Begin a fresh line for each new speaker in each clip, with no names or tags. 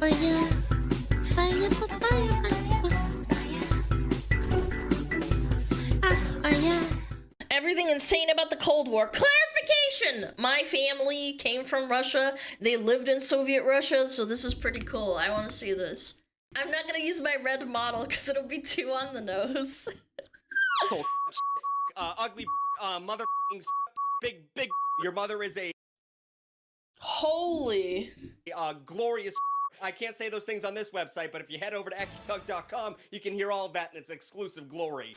fire, fire, fire.
Everything insane about the Cold War. Clarification! My family came from Russia. They lived in Soviet Russia, so this is pretty cool. I want to see this. I'm not gonna use my red model because it'll be too on the nose.
Ugly mother big. Your mother is a
Holy.
glorious. I can't say those things on this website, but if you head over to extratug.com, you can hear all of that in its exclusive glory.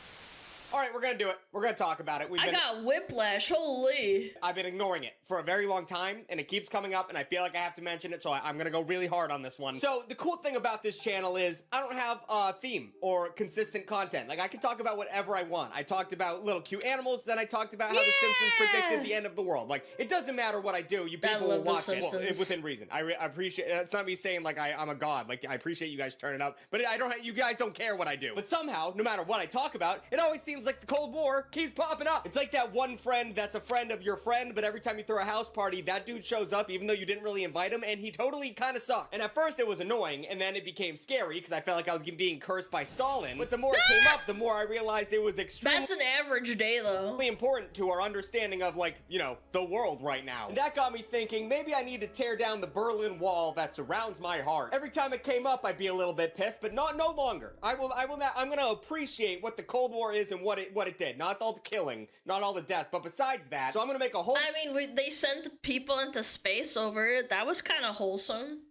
All right, we're gonna do it. We're gonna talk about it.
I got whiplash, holy.
I've been ignoring it for a very long time, and it keeps coming up, and I feel like I have to mention it, so I'm gonna go really hard on this one. So, the cool thing about this channel is I don't have a theme or consistent content. Like, I can talk about whatever I want. I talked about little cute animals, then I talked about how The Simpsons predicted the end of the world. Like, it doesn't matter what I do, you people will watch it. Well, within reason. I appreciate, it's not me saying, like, I'm a god. Like, I appreciate you guys turning up, but you guys don't care what I do. But somehow, no matter what I talk about, it always seems like the Cold War keeps popping up. It's like that one friend that's a friend of your friend, but every time you throw a house party, that dude shows up even though you didn't really invite him, and he totally kind of sucks. And at first it was annoying, and then it became scary because I felt like I was being cursed by Stalin. But the more it came up, the more I realized it was extremely—
That's an average day, though.
important to our understanding of, like, you know, the world right now. And that got me thinking, maybe I need to tear down the Berlin Wall that surrounds my heart. Every time it came up, I'd be a little bit pissed, but no longer. I'm gonna appreciate what the Cold War is and what it did. Not all the killing, not all the death, but besides that, so I'm gonna make a whole—
I mean, they sent people into space over it. That was kind of wholesome.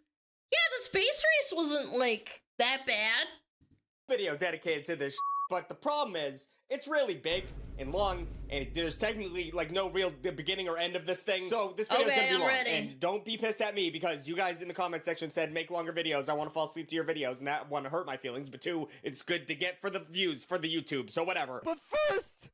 Yeah, the space race wasn't, like, that bad.
video dedicated to this, but the problem is, it's really big and long, and there's technically, like, no real beginning or end of this thing, so this video's gonna be long.
Ready.
And don't be pissed at me, because you guys in the comment section said make longer videos. I want to fall asleep to your videos, and that one hurt my feelings, but two, it's good to get for the views for the YouTube, so whatever.
But first,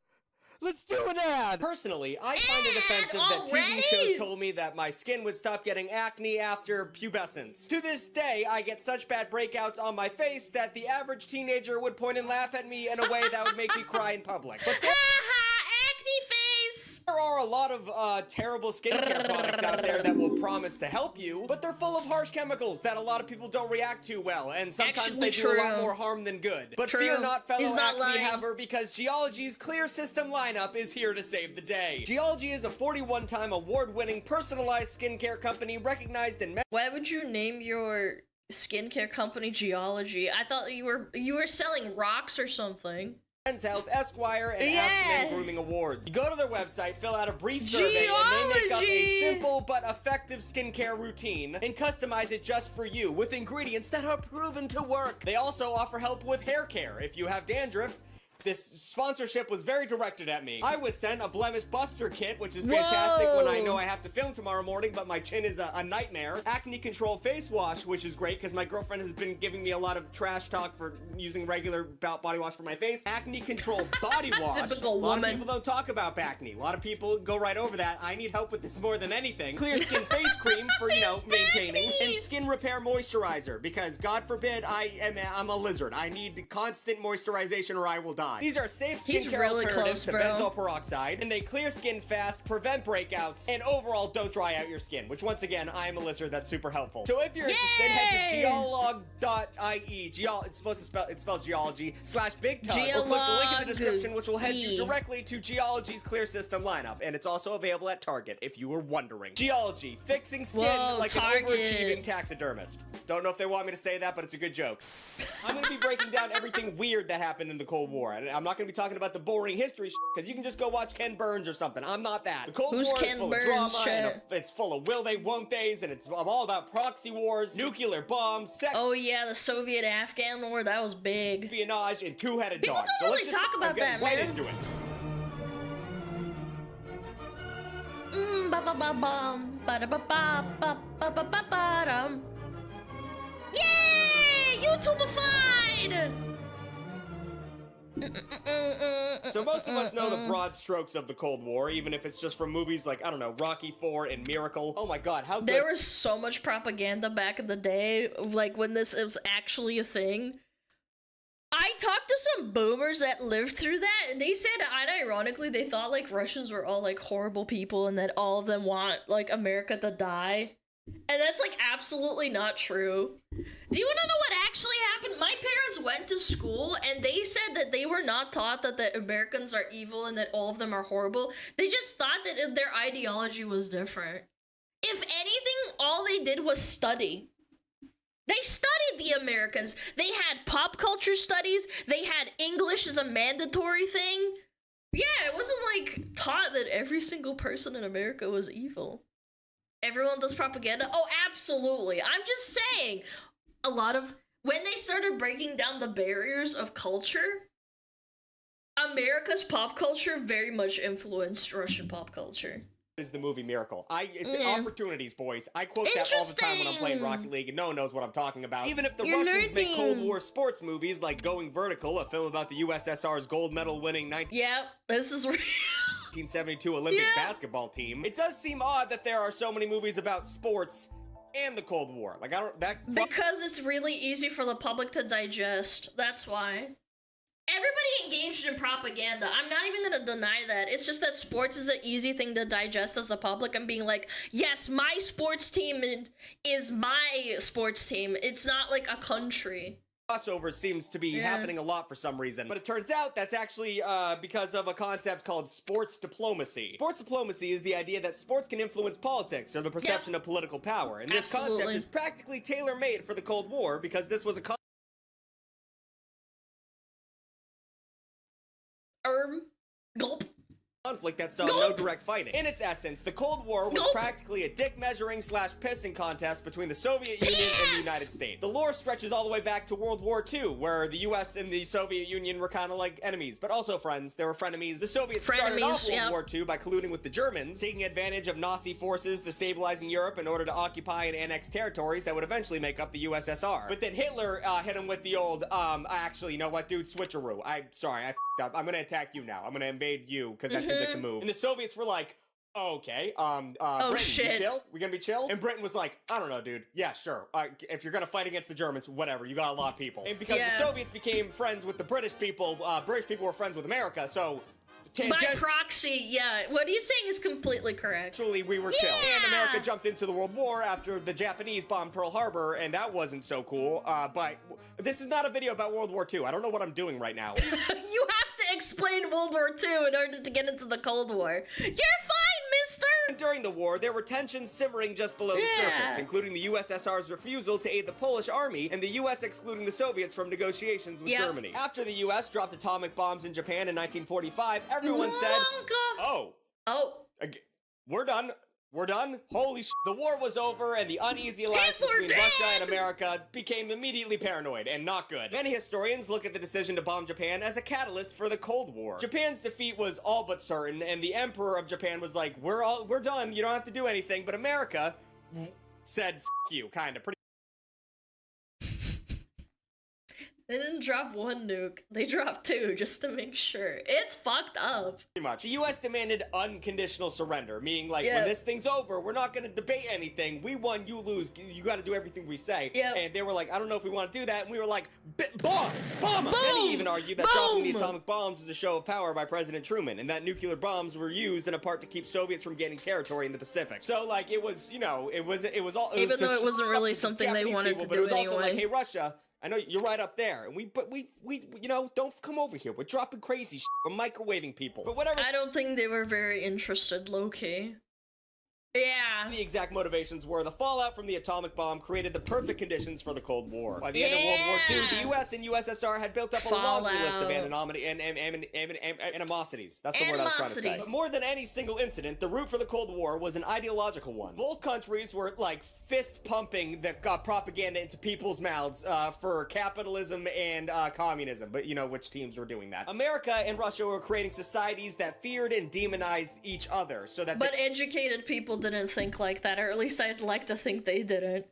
let's do an ad!
Personally, I find it offensive that TV shows told me that my skin would stop getting acne after pubescence. To this day, I get such bad breakouts on my face that the average teenager would point and laugh at me in a way that would make me cry in public. But
acne face!
there are a lot of terrible skincare products out there that will promise to help you, but they're full of harsh chemicals that a lot of people don't react to well, and sometimes they do a lot more harm than good. But fear not, fellow acne haver, because Geology's Clear System lineup is here to save the day. Geology is a 41-time award-winning personalized skincare company recognized in—
Why would you name your skincare company Geology? I thought you were selling rocks or something.
Men's Health, Esquire, and Ask Men Grooming Awards. You go to their website, fill out a brief survey, and they make up a simple but effective skincare routine and customize it just for you with ingredients that are proven to work. They also offer help with hair care if you have dandruff. This sponsorship was very directed at me. I was sent a blemish buster kit, which is fantastic when I know I have to film tomorrow morning, but my chin is a nightmare. Acne Control face wash, which is great because my girlfriend has been giving me a lot of trash talk for using regular body wash for my face. Acne Control body wash.
Typical woman.
A lot of people don't talk about acne. A lot of people go right over that. I need help with this more than anything. Clear Skin Face Cream for, you know, maintaining. And Skin Repair Moisturizer, because God forbid I'm a lizard. I need constant moisturization or I will die. These are safe skincare alternatives to benzoyl peroxide, and they clear skin fast, prevent breakouts, and overall don't dry out your skin, which once again, I am a lizard, that's super helpful. So if you're interested, head to geolog.ie, it spells geology, /BigTug, or click the link in the description, which will head you directly to Geology's Clear System lineup, and it's also available at Target, if you were wondering. Geology, fixing skin like an overachieving taxidermist. Don't know if they want me to say that, but it's a good joke. I'm gonna be breaking down everything weird that happened in the Cold War, and I'm not gonna be talking about the boring history because you can just go watch Ken Burns or something. I'm not that. The Cold War is full of drama, and it's full of will they, won't they's, and it's all about proxy wars, nuclear bombs, sex.
Oh yeah, the Soviet-Afghan war, that was big.
Espionage and two-headed
dogs.
People
don't really talk about that, man.
Into it.
Yay! YouTubefied!
So most of us know the broad strokes of the Cold War, even if it's just from movies like, I don't know, Rocky IV and Miracle. Oh my god, how good—
There was so much propaganda back in the day, like when this was actually a thing. I talked to some boomers that lived through that, and they said, unironically, they thought, like, Russians were all, like, horrible people, and that all of them want, like, America to die. And that's, like, absolutely not true. Do you want to know what actually happened? My parents went to school and they said that they were not taught that the Americans are evil and that all of them are horrible. They just thought that their ideology was different. If anything, all they did was study. They studied the Americans. They had pop culture studies. They had English as a mandatory thing. Yeah, it wasn't like taught that every single person in America was evil. Everyone does propaganda? Oh, absolutely. I'm just saying, a lot of, when they started breaking down the barriers of culture, America's pop culture very much influenced Russian pop culture.
Is the movie Miracle. Opportunities, boys. I quote that all the time when I'm playing Rocket League, and no one knows what I'm talking about. Even if the Russians make Cold War sports movies like Going Vertical, a film about the USSR's gold medal winning
Yep, this is real.
1972 Olympic basketball team, it does seem odd that there are so many movies about sports and the Cold War. Like, I don't,
because it's really easy for the public to digest. That's why. Everybody engaged in propaganda. I'm not even gonna deny that. It's just that sports is an easy thing to digest as a public and being like, yes, my sports team is my sports team. It's not like a country.
Crossover seems to be happening a lot for some reason, but it turns out that's actually because of a concept called sports diplomacy. Sports diplomacy is the idea that sports can influence politics or the perception of political power, and this concept is practically tailor-made for the Cold War because this was a
Gulp.
conflict that saw no direct fighting. In its essence, the Cold War was practically a dick measuring / pissing contest between the Soviet Union and the United States. The lore stretches all the way back to World War II, where the US and the Soviet Union were kind of like enemies, but also friends. They were frenemies. The Soviets started off World War II by colluding with the Germans, taking advantage of Nazi forces destabilizing Europe in order to occupy and annex territories that would eventually make up the USSR. But then Hitler hit him with the old, actually, you know what, dude, switcheroo. I'm sorry, I f***ed up. I'm gonna attack you now. I'm gonna invade you, because that seems like the move. And the Soviets were like, okay, Britain,
shit.
you chill? We gonna be chill? And Britain was like, I don't know, dude. Yeah, sure. If you're gonna fight against the Germans, whatever. You got a lot of people. And because the Soviets became friends with the British people were friends with America, so...
By proxy, yeah. What he's saying is completely correct.
Actually, we were chill. And America jumped into the World War after the Japanese bombed Pearl Harbor, and that wasn't so cool. But this is not a video about World War II. I don't know what I'm doing right now.
You have to explain World War II in order to get into the Cold War. You're fine, mister!
During the war, there were tensions simmering just below the surface, including the USSR's refusal to aid the Polish army and the US excluding the Soviets from negotiations with Germany. After the US dropped atomic bombs in Japan in 1945, everyone said, we're done. We're done? Holy sh**. The war was over, and the uneasy alliance between Russia and America became immediately paranoid, and not good. Many historians look at the decision to bomb Japan as a catalyst for the Cold War. Japan's defeat was all but certain, and the Emperor of Japan was like, we're done, you don't have to do anything, but America said, f*** you, kinda, pretty.
They didn't drop one nuke. They dropped two just to make sure. It's fucked up.
Pretty much. The US demanded unconditional surrender, meaning like, when this thing's over, we're not gonna debate anything. We won, you lose. You gotta do everything we say. And they were like, I don't know if we want to do that. And we were like, bombs! Bomb 'em! Many even argued that dropping the atomic bombs was a show of power by President Truman, and that nuclear bombs were used in a part to keep Soviets from gaining territory in the Pacific. So like, it was, you know, it was all.
Even though it wasn't really something they wanted to do anyway.
But it was also like, hey, Russia, I know you're right up there, and we, you know, don't come over here. We're dropping crazy shit. We're microwaving people. But whatever.
I don't think they were very interested, low-key. Yeah.
The exact motivations were, the fallout from the atomic bomb created the perfect conditions for the Cold War. By the end of World War II, the US and USSR had built up a laundry list of animosities. That's the word I was trying to say. But more than any single incident, the root for the Cold War was an ideological one. Both countries were, like, fist-pumping the propaganda into people's mouths for capitalism and communism. But, you know, which teams were doing that? America and Russia were creating societies that feared and demonized each other, so that...
But educated people didn't think like that, or at least I'd like to think they didn't.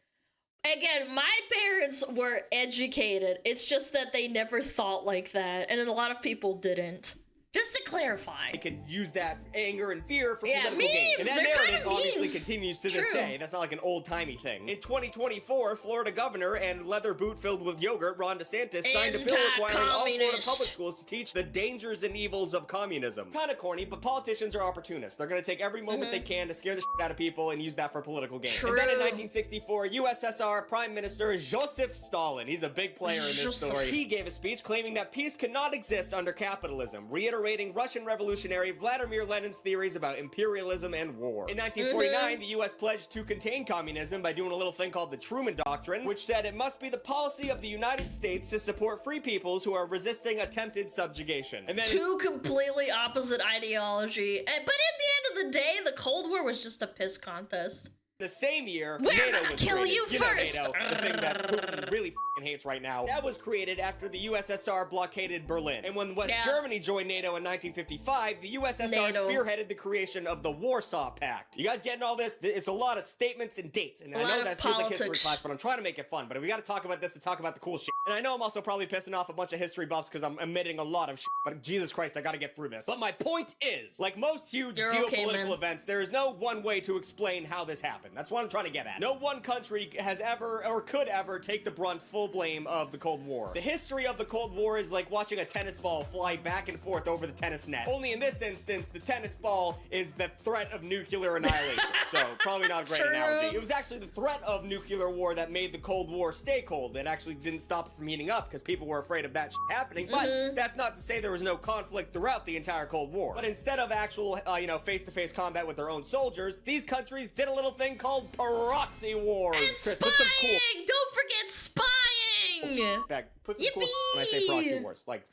Again, my parents were educated. It's just that they never thought like that, and a lot of people didn't. Just to clarify.
They could use that anger and fear for
Yeah,
political gain.
memes,
And that
they're kind
narrative
of
obviously
memes.
continues to this
True.
day. That's not like an old-timey thing. In 2024, Florida governor and leather boot filled with yogurt, Ron DeSantis, signed a bill requiring all Florida
Anti-communist.
public schools to teach the dangers and evils of communism. Kinda corny, but politicians are opportunists. They're gonna take every moment they can to scare the shit out of people and use that for political gain. And then in
True.
1964, USSR Prime Minister Joseph Stalin, he's a big player in this
Joseph.
story. He gave a speech claiming that peace could not exist under capitalism, reiterating Russian revolutionary Vladimir Lenin's theories about imperialism and war. In 1949, the US pledged to contain communism by doing a little thing called the Truman Doctrine, which said it must be the policy of the United States to support free peoples who are resisting attempted subjugation. And then
Two completely opposite ideology. But at the end of the day, the Cold War was just a piss contest.
the same year,
We're
NATO
gonna
was
kill
created.
you
know
first.
NATO, the thing that Putin really f***ing hates right now. That was created after the USSR blockaded Berlin. And when West Germany joined NATO in 1955, the USSR
NATO.
spearheaded the creation of the Warsaw Pact. You guys getting all this? It's a lot of statements and dates. And I
lot
know
of
that feels like history
politics.
class, but I'm trying to make it fun. But we got to talk about this to talk about the cool shit. And I know I'm also probably pissing off a bunch of history buffs because I'm omitting a lot of shit. But Jesus Christ, I got to get through this. But my point is, like most huge
You're okay,
geopolitical
man.
events, there is no one way to explain how this happened. That's what I'm trying to get at. No one country has ever or could ever take the brunt full blame of the Cold War. The history of the Cold War is like watching a tennis ball fly back and forth over the tennis net. Only in this instance, the tennis ball is the threat of nuclear annihilation. So probably not a great
True.
analogy. It was actually the threat of nuclear war that made the Cold War stay cold. It actually didn't stop it from heating up because people were afraid of that shit happening. But that's not to say there was no conflict throughout the entire Cold War. But instead of actual, face-to-face combat with their own soldiers, these countries did a little thing called proxy wars.
And
Chris,
spying!
put some cool
Don't forget spying!
back. Put some cool when I say
Yippee!
proxy wars. Like,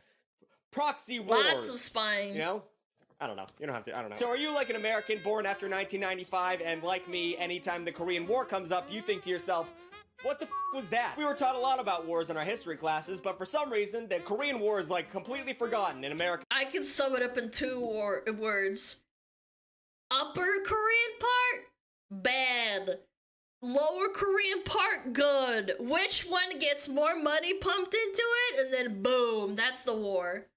proxy wars.
Lots of spying.
You know? I don't know. You don't have to. I don't know. So are you like an American born after 1995 and like me, anytime the Korean War comes up, you think to yourself, what the f was that? We were taught a lot about wars in our history classes, but for some reason, the Korean War is like completely forgotten in America.
I can sum it up in two words. Upper Korean part, bad. Lower Korean part, good. Which one gets more money pumped into it? And then boom, that's the war.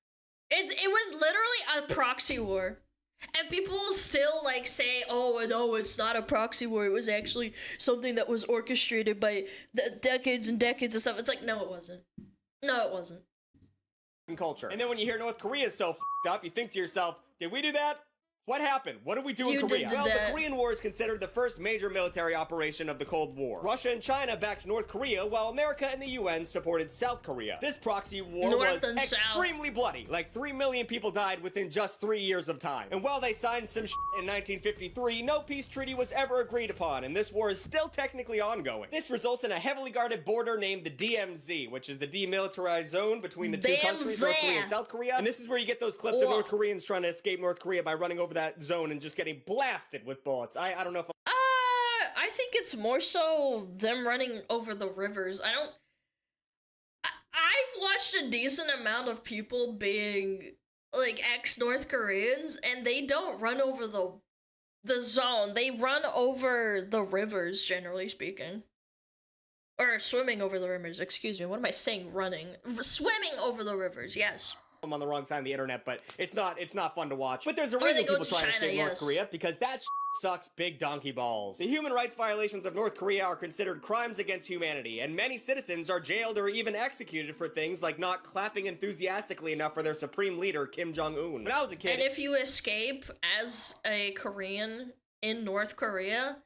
It was literally a proxy war. And people will still like say, oh no, it's not a proxy war. It was actually something that was orchestrated by decades and decades of stuff. It's like, no, it wasn't. No, it wasn't.
Culture. And then when you hear North Korea is so f***ed up, you think to yourself, did we do that? What happened? What did we do in
You
Korea?
did
Well,
that.
the Korean War is considered the first major military operation of the Cold War. Russia and China backed North Korea, while America and the UN supported South Korea. This proxy war
North
was
and South.
extremely bloody. Like 3 million people died within just 3 years of time. And while they signed some shit in 1953, no peace treaty was ever agreed upon, and this war is still technically ongoing. This results in a heavily guarded border named the DMZ, which is the demilitarized zone between the two countries, North Korea and South Korea. And this is where you get those clips of
Whoa.
North Koreans trying to escape North Korea by running over that zone and just getting blasted with bullets. I don't know if
I think it's more so them running over the rivers. I've watched a decent amount of people being like ex-North Koreans, and they don't run over the zone. They run over the rivers, generally speaking. Or swimming over the rivers, excuse me. What am I saying? Running. Swimming over the rivers, yes.
I'm on the wrong side of the internet, but it's not fun to watch. But there's a
Or
reason
they go
people
to
try to
China,
escape North
yes.
Korea, because that sucks big donkey balls. The human rights violations of North Korea are considered crimes against humanity, and many citizens are jailed or even executed for things like not clapping enthusiastically enough for their supreme leader, Kim Jong-un. When I was a kid,
And if you escape as a Korean in North Korea,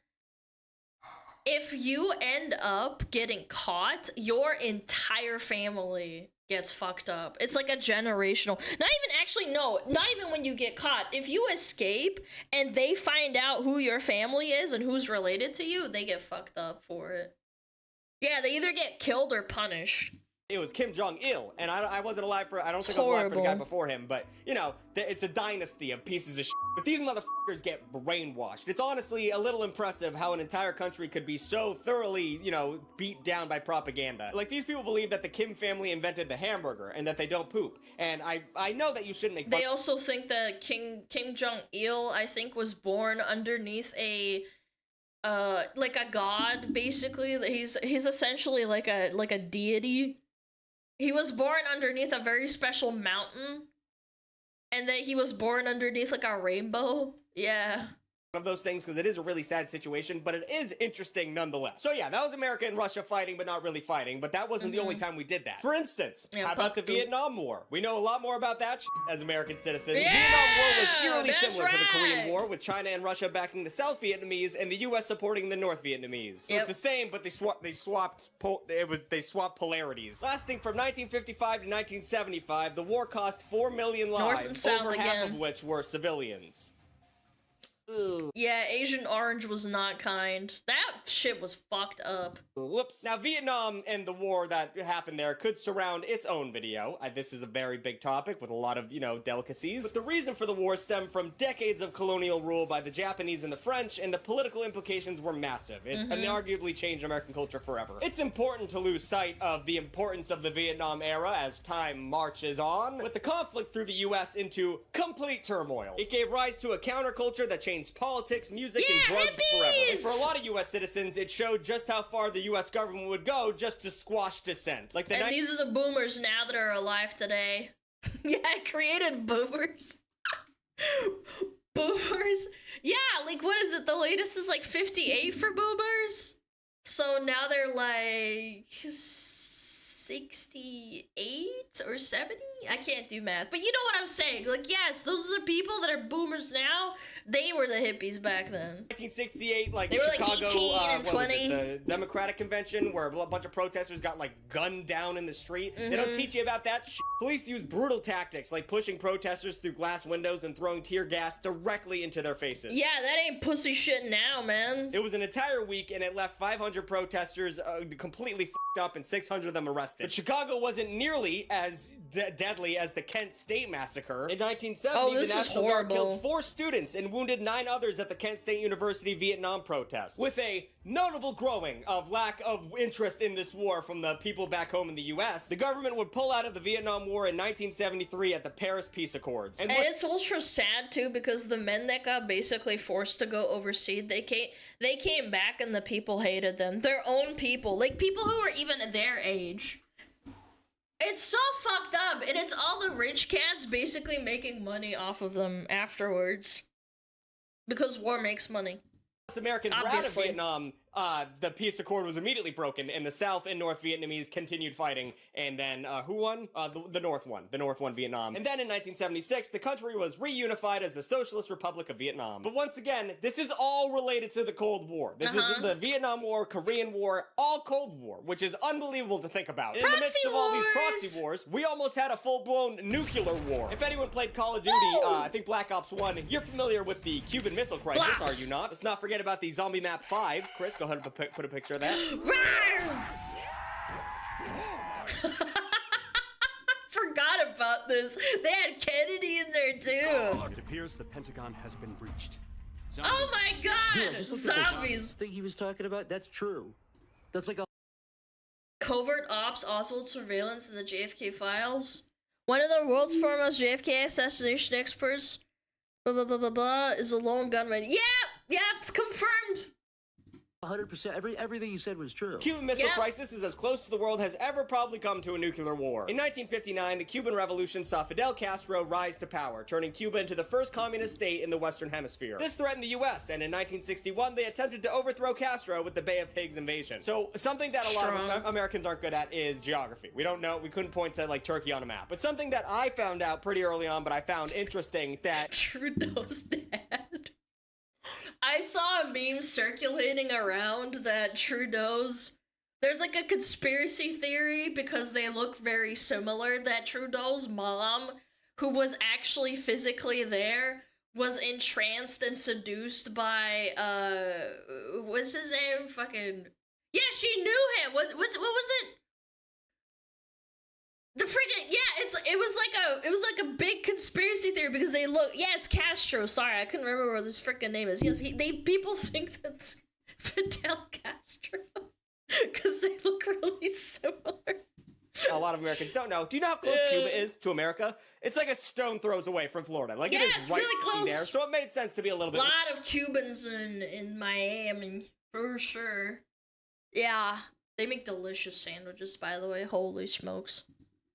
if you end up getting caught, your entire family gets fucked up. It's like a generational. Not even when you get caught. If you escape and they find out who your family is and who's related to you, they get fucked up for it. Yeah, they either get killed or punished.
it was Kim Jong-il, and I wasn't alive for, I don't think I was alive for the guy
horrible.
before him, but, you know, it's a dynasty of pieces of shit. But these motherfuckers get brainwashed. It's honestly a little impressive how an entire country could be so thoroughly, you know, beat down by propaganda. Like, these people believe that the Kim family invented the hamburger, and that they don't poop. And I know that you shouldn't make fun.
They also think that Kim Jong-il, I think, was born underneath like a god, basically. He's essentially like a deity. He was born underneath a very special mountain, And that he was born underneath like a rainbow. Yeah.
Of those things because it is a really sad situation, but it is interesting nonetheless. So yeah, that was America and Russia fighting, but not really fighting. But that wasn't the only time we did that. For instance, how about the Vietnam War? We know a lot more about that as American citizens.
Yeah,
Vietnam War was eerily
that's
similar to the Korean
right.
War, with China and Russia backing the South Vietnamese and the U.S. supporting the North Vietnamese. So it's the same, but they swapped polarities. Lasting from 1955 to 1975, the war cost 4 million
North and
lives,
South
over half
again.
of which were civilians.
Yeah, Agent Orange was not kind. That shit was fucked up.
Whoops. Now, Vietnam and the war that happened there could surround its own video. This is a very big topic with a lot of, delicacies. But the reason for the war stemmed from decades of colonial rule by the Japanese and the French, and the political implications were massive. It arguably changed American culture forever. It's important to lose sight of the importance of the Vietnam era as time marches on, with the conflict through the U.S. into complete turmoil. It gave rise to a counterculture that changed politics, music, and drugs forever. And for a lot of U.S. citizens, it showed just how far the U.S. government would go just to squash dissent. Like
and these are the boomers now that are alive today. Yeah, I created boomers. Boomers? Yeah, like what is it? The latest is like 58 for boomers? So now they're like 68 or 70? I can't do math. But you know what I'm saying. Like, yes, those are the people that are boomers now. They were the hippies back then.
1968, like
they were
Chicago,
like 18 and 20.
The Democratic Convention, where a bunch of protesters got like gunned down in the street. They don't teach you about that shit. Police use brutal tactics like pushing protesters through glass windows and throwing tear gas directly into their faces.
Yeah, that ain't pussy shit now, man.
It was an entire week, and it left 500 protesters completely f***ed up and 600 of them arrested. But Chicago wasn't nearly as deadly as the Kent State Massacre. In 1970, the National Guard killed 4 students and wounded 9 others at the Kent State University Vietnam protest, with a notable growing of lack of interest in this war from the people back home in the U.S. The government would pull out of the Vietnam War in 1973 at the Paris Peace Accords.
And it's ultra sad too, because the men that got basically forced to go overseas, they came back and the people hated them. Their own people, like people who were even their age. It's so fucked up, and it's all the rich cats basically making money off of them afterwards. Because war makes money.
Once Americans were out of Vietnam, the peace accord was immediately broken, and the South and North Vietnamese continued fighting. And then, who won? The North won. The North won Vietnam. And then in 1976, the country was reunified as the Socialist Republic of Vietnam. But once again, this is all related to the Cold War. This is the Vietnam War, Korean War, all Cold War, which is unbelievable to think about. In the midst of all these proxy wars, we almost had a full-blown nuclear war. If anyone played Call of Duty, I think Black Ops 1, you're familiar with the Cuban Missile Crisis, are you not? Let's not forget about the Zombie Map 5. Chris, go ahead and put a picture of that.
Forgot about this. They had Kennedy in there too.
It appears the Pentagon has been breached.
Oh my god! Zombies!
Thing he was talking about, that's true. That's like a
Covert Ops, Oswald surveillance, and the JFK files. One of the world's foremost JFK assassination experts, blah blah blah blah blah, is a lone gunman. Yeah, it's confirmed.
100%. Everything you said was true.
Cuban Missile Crisis is as close as the world has ever probably come to a nuclear war. In 1959, the Cuban Revolution saw Fidel Castro rise to power, turning Cuba into the first communist state in the Western Hemisphere. This threatened the U.S., and in 1961, they attempted to overthrow Castro with the Bay of Pigs invasion. So, something that a lot of Americans aren't good at is geography. We don't know, we couldn't point to, like, Turkey on a map. But something that I found out pretty early on, but I found interesting, that
Trudeau's dad. I saw a meme circulating around that there's like a conspiracy theory because they look very similar, that Trudeau's mom, who was actually physically there, was entranced and seduced by, what's his name? Yeah, she knew him. What was it? The freaking it was like a big conspiracy theory because they look it's Castro. Sorry, I couldn't remember what his freaking name is. Yes, people think that's Fidel Castro because they look really similar.
A lot of Americans don't know. Do you know how close Cuba is to America? It's like a stone throws away from Florida. Like it is right
really close.
There. So it made sense to be a little bit.
A lot of Cubans in Miami for sure. Yeah, they make delicious sandwiches. By the way, holy smokes.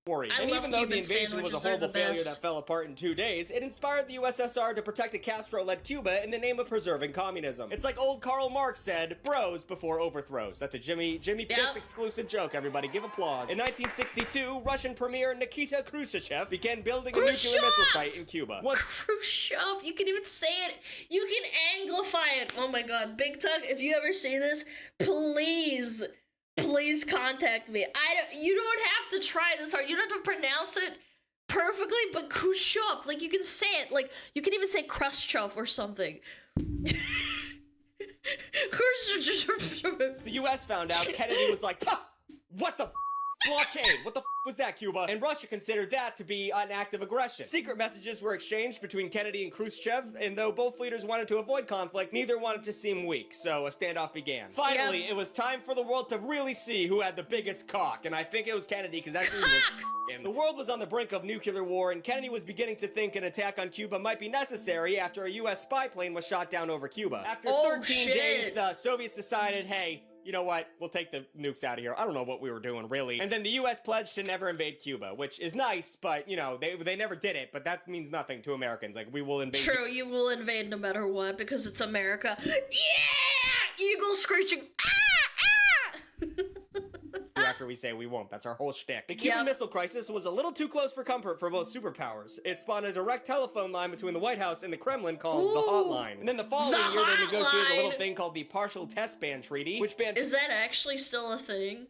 worried.
I
And
love
even though the
Cuban
invasion was a
sandwiches, they're
horrible
the
failure
best.
that fell apart in 2 days, it inspired the USSR to protect a Castro-led Cuba in the name of preserving communism. It's like old Karl Marx said, bros before overthrows. That's a Jimmy Pitts exclusive joke, everybody. Give applause. In 1962, Russian Premier Nikita Khrushchev began building a nuclear missile site in Cuba.
Khrushchev, you can even say it. You can anglify it. Oh my god, Big Tug, if you ever see this, please contact me. You don't have to try this hard. You don't have to pronounce it perfectly, but Khrushchev, like you can say it. Like you can even say Khrushchev or something.
The US found out, Kennedy was like, "Pah! What the blockade? What the was that, Cuba?" And Russia considered that to be an act of aggression. Secret messages were exchanged between Kennedy and Khrushchev, and though both leaders wanted to avoid conflict, neither wanted to seem weak, so a standoff began. Finally, it was time for the world to really see who had the biggest cock, and I think it was Kennedy, because that dude was f***ing. The world was on the brink of nuclear war, and Kennedy was beginning to think an attack on Cuba might be necessary after a US spy plane was shot down over Cuba. After 13 days, the Soviets decided, hey, you know what? We'll take the nukes out of here. I don't know what we were doing, really. And then the US pledged to never invade Cuba, which is nice, but, you know, they never did it, but that means nothing to Americans. Like, we will invade.
True, you will invade no matter what, because it's America. Yeah! Eagle screeching.
After we say we won't. That's our whole shtick. The Cuban Missile Crisis was a little too close for comfort for both superpowers. It spawned a direct telephone line between the White House and the Kremlin called the Hotline. And then the following year, they negotiated a little thing called the Partial Test Ban Treaty, which banned—
Is that actually still a thing?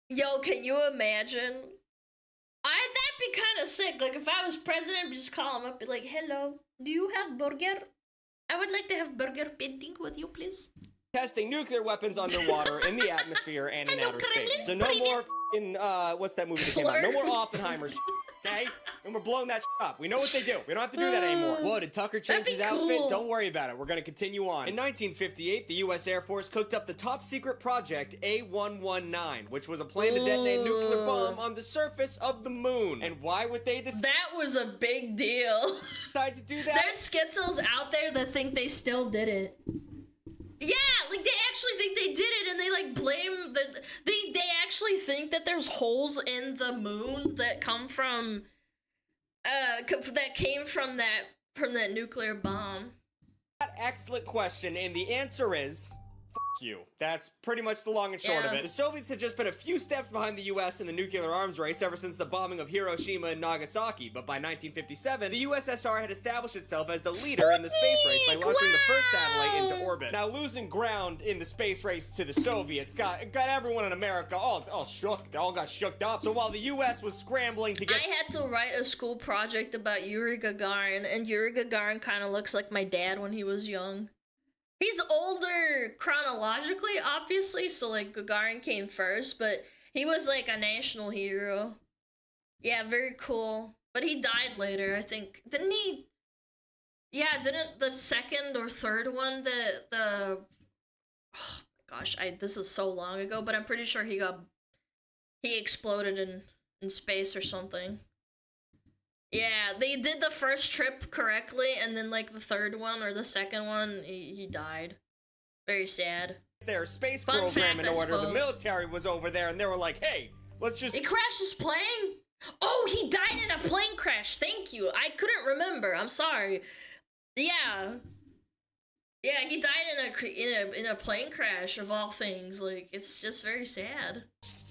Yo, can you imagine? That'd be kind of sick. Like, if I was president, I'd just call him up, be like, hello, do you have burger? I would like to have burger painting with you, please.
testing nuclear weapons underwater, in the atmosphere, and in outer space. So no more f***ing, what's that movie that came out? No more Oppenheimer shit, okay? And we're blowing that shit up. We know what they do. We don't have to do that anymore. Whoa, did Tucker change his outfit? Don't worry about it. We're gonna continue on. In 1958, the U.S. Air Force cooked up the top-secret project A119, which was a plan to detonate a nuclear bomb on the surface of the moon. And why would they decide
That was a big deal.
to do that?
There's schizos out there that think they still did it. Yeah, like they actually think they did it, and they like blame the. They actually think that there's holes in the moon that come from, that came from that nuclear bomb.
Excellent question, and the answer is you. That's pretty much the long and short of it. The Soviets had just been a few steps behind the US in the nuclear arms race ever since the bombing of Hiroshima and Nagasaki, but by 1957, the USSR had established itself as the leader in the space race by launching the first satellite into orbit. Now, losing ground in the space race to the Soviets got everyone in America all shook. They all got shooked up. So while the US was scrambling to get—
I had to write a school project about Yuri Gagarin, and Yuri Gagarin kind of looks like my dad when he was young. He's older chronologically, obviously, so like Gagarin came first, but he was like a national hero. Yeah, very cool. But he died later, I think. Didn't he? Yeah, didn't the second or third one, oh my gosh, this is so long ago, but I'm pretty sure he exploded in space or something. Yeah, they did the first trip correctly, and then, like, the third one or the second one, he died. Very sad.
Their space
Fun
program
fact,
in
I
order. The
suppose.
military was over there, and they were like, hey, let's just—
He crashed his plane? Oh, he died in a plane crash. Thank you. I couldn't remember. I'm sorry. Yeah. Yeah, he died in a plane crash, of all things. Like, it's just very sad.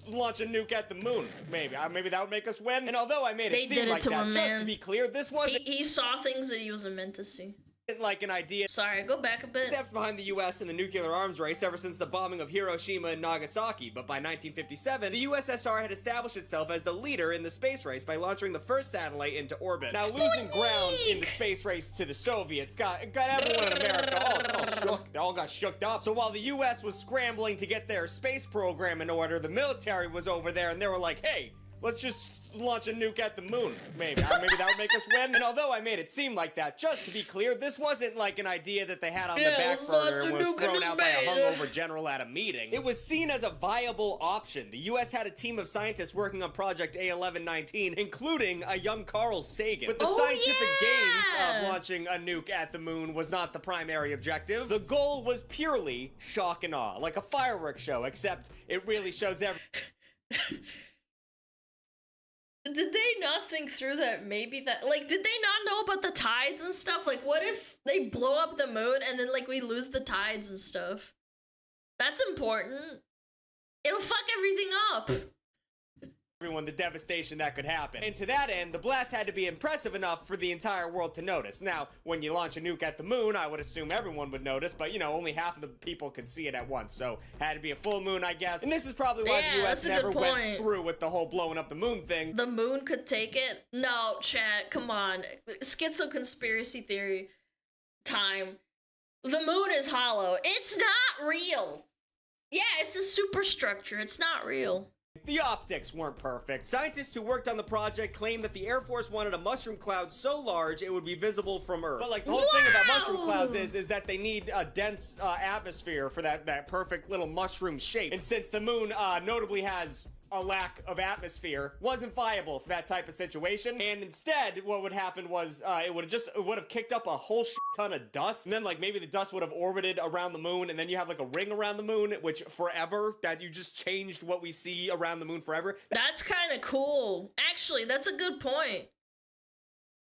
launch a nuke at the moon. Maybe that would make us win. And although I made it
They
seem
did it
like
to
that,
him,
just
man.
to be clear, this wasn't
He saw things that he wasn't meant to see.
like an idea.
Sorry, go back a bit.
Steps behind the US in the nuclear arms race ever since the bombing of Hiroshima and Nagasaki, but by 1957, the USSR had established itself as the leader in the space race by launching the first satellite into orbit. Now, losing ground in the space race to the Soviets got everyone in America all shook. They all got shooked up. So while the US was scrambling to get their space program in order, the military was over there, and they were like, hey, let's just launch a nuke at the moon. Maybe that would make us win. And although I made it seem like that, just to be clear, this wasn't like an idea that they had on the back burner and was thrown out by a hungover general at a meeting. It was seen as a viable option. The US had a team of scientists working on Project A1119, including a young Carl Sagan. But the scientific gains of launching a nuke at the moon was not the primary objective. The goal was purely shock and awe, like a fireworks show, except it really shows every
Did they not think through that maybe that, like, did they not know about the tides and stuff? Like, what if they blow up the moon and then, like, we lose the tides and stuff? That's important. It'll fuck everything up.
Everyone the devastation that could happen. And to that end, the blast had to be impressive enough for the entire world to notice. Now, when you launch a nuke at the moon, I would assume everyone would notice, but you know, only half of the people could see it at once, so had to be a full moon, I guess. And this is probably why the US never went through with the whole blowing up the moon thing.
The moon could take it? No, chat, come on. Schizo conspiracy theory time. The moon is hollow. It's not real. Yeah, it's a superstructure. It's not real.
The optics weren't perfect. Scientists who worked on the project claimed that the Air Force wanted a mushroom cloud so large it would be visible from Earth. But like the whole thing about mushroom clouds is that they need a dense atmosphere for that perfect little mushroom shape. And since the moon notably has a lack of atmosphere, wasn't viable for that type of situation. And instead, what would happen was it would have kicked up a whole shit ton of dust, and then like maybe the dust would have orbited around the moon, and then you have like a ring around the moon, which forever, that you just changed what we see around the moon forever.
That's kind of cool. Actually, that's a good point.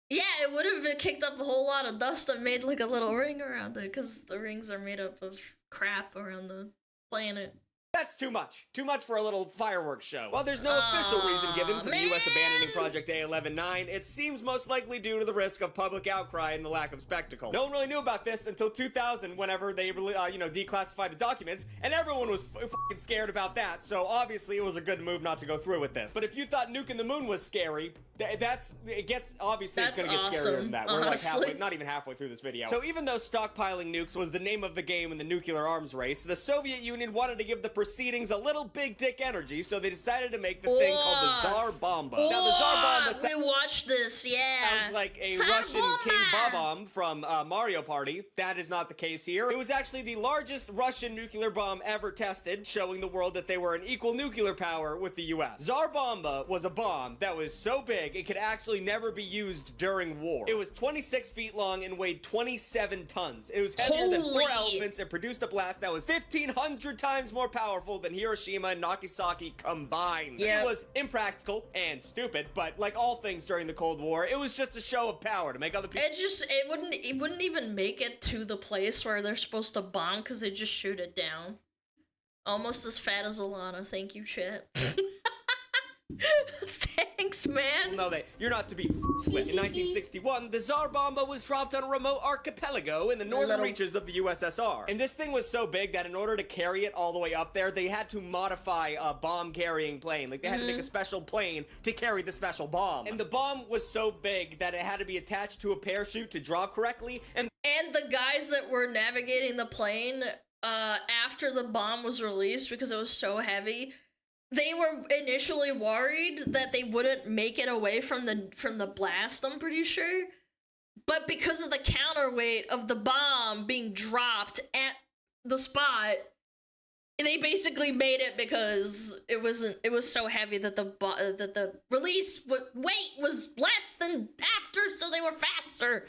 Yeah, it would have kicked up a whole lot of dust and made like a little ring around it, because the rings are made up of crap around the planet.
That's too much. Too much for a little fireworks show. While there's no official reason given for the U.S. abandoning Project A11-9, it seems most likely due to the risk of public outcry and the lack of spectacle. No one really knew about this until 2000, whenever they declassified the documents, and everyone was fucking scared about that, so obviously it was a good move not to go through with this. But if you thought nuking the moon was scary, it's gonna get scarier than that. We're like halfway, not even halfway through this video. So even though stockpiling nukes was the name of the game in the nuclear arms race, the Soviet Union wanted to give the proceedings a little big dick energy, so they decided to make the thing called the Tsar Bomba. Now the Tsar Bomba
we watched this,
sounds like a Russian King Bob-omb from Mario Party. That is not the case here. It was actually the largest Russian nuclear bomb ever tested, showing the world that they were an equal nuclear power with the US. Tsar Bomba was a bomb that was so big it could actually never be used during war. It was 26 feet long and weighed 27 tons. It was heavier than 4 elephants and produced a blast that was 1,500 times more powerful than Hiroshima and Nagasaki combined. Yep. It was impractical and stupid, but like all things during the Cold War, it was just a show of power to make other people.
It wouldn't even make it to the place where they're supposed to bomb because they just shoot it down. Almost as fat as Alana. Thank you, chat. Thanks, man.
No, you're not to be with. In 1961, the Tsar Bomba was dropped on a remote archipelago in the northern reaches of the USSR. And this thing was so big that in order to carry it all the way up there, they had to modify a bomb-carrying plane. Like, they had to make a special plane to carry the special bomb. And the bomb was so big that it had to be attached to a parachute to drop correctly. And
the guys that were navigating the plane, after the bomb was released, because it was so heavy, they were initially worried that they wouldn't make it away from the blast, I'm pretty sure. But because of the counterweight of the bomb being dropped at the spot, they basically made it because it was so heavy that the release weight was less than after, so they were faster.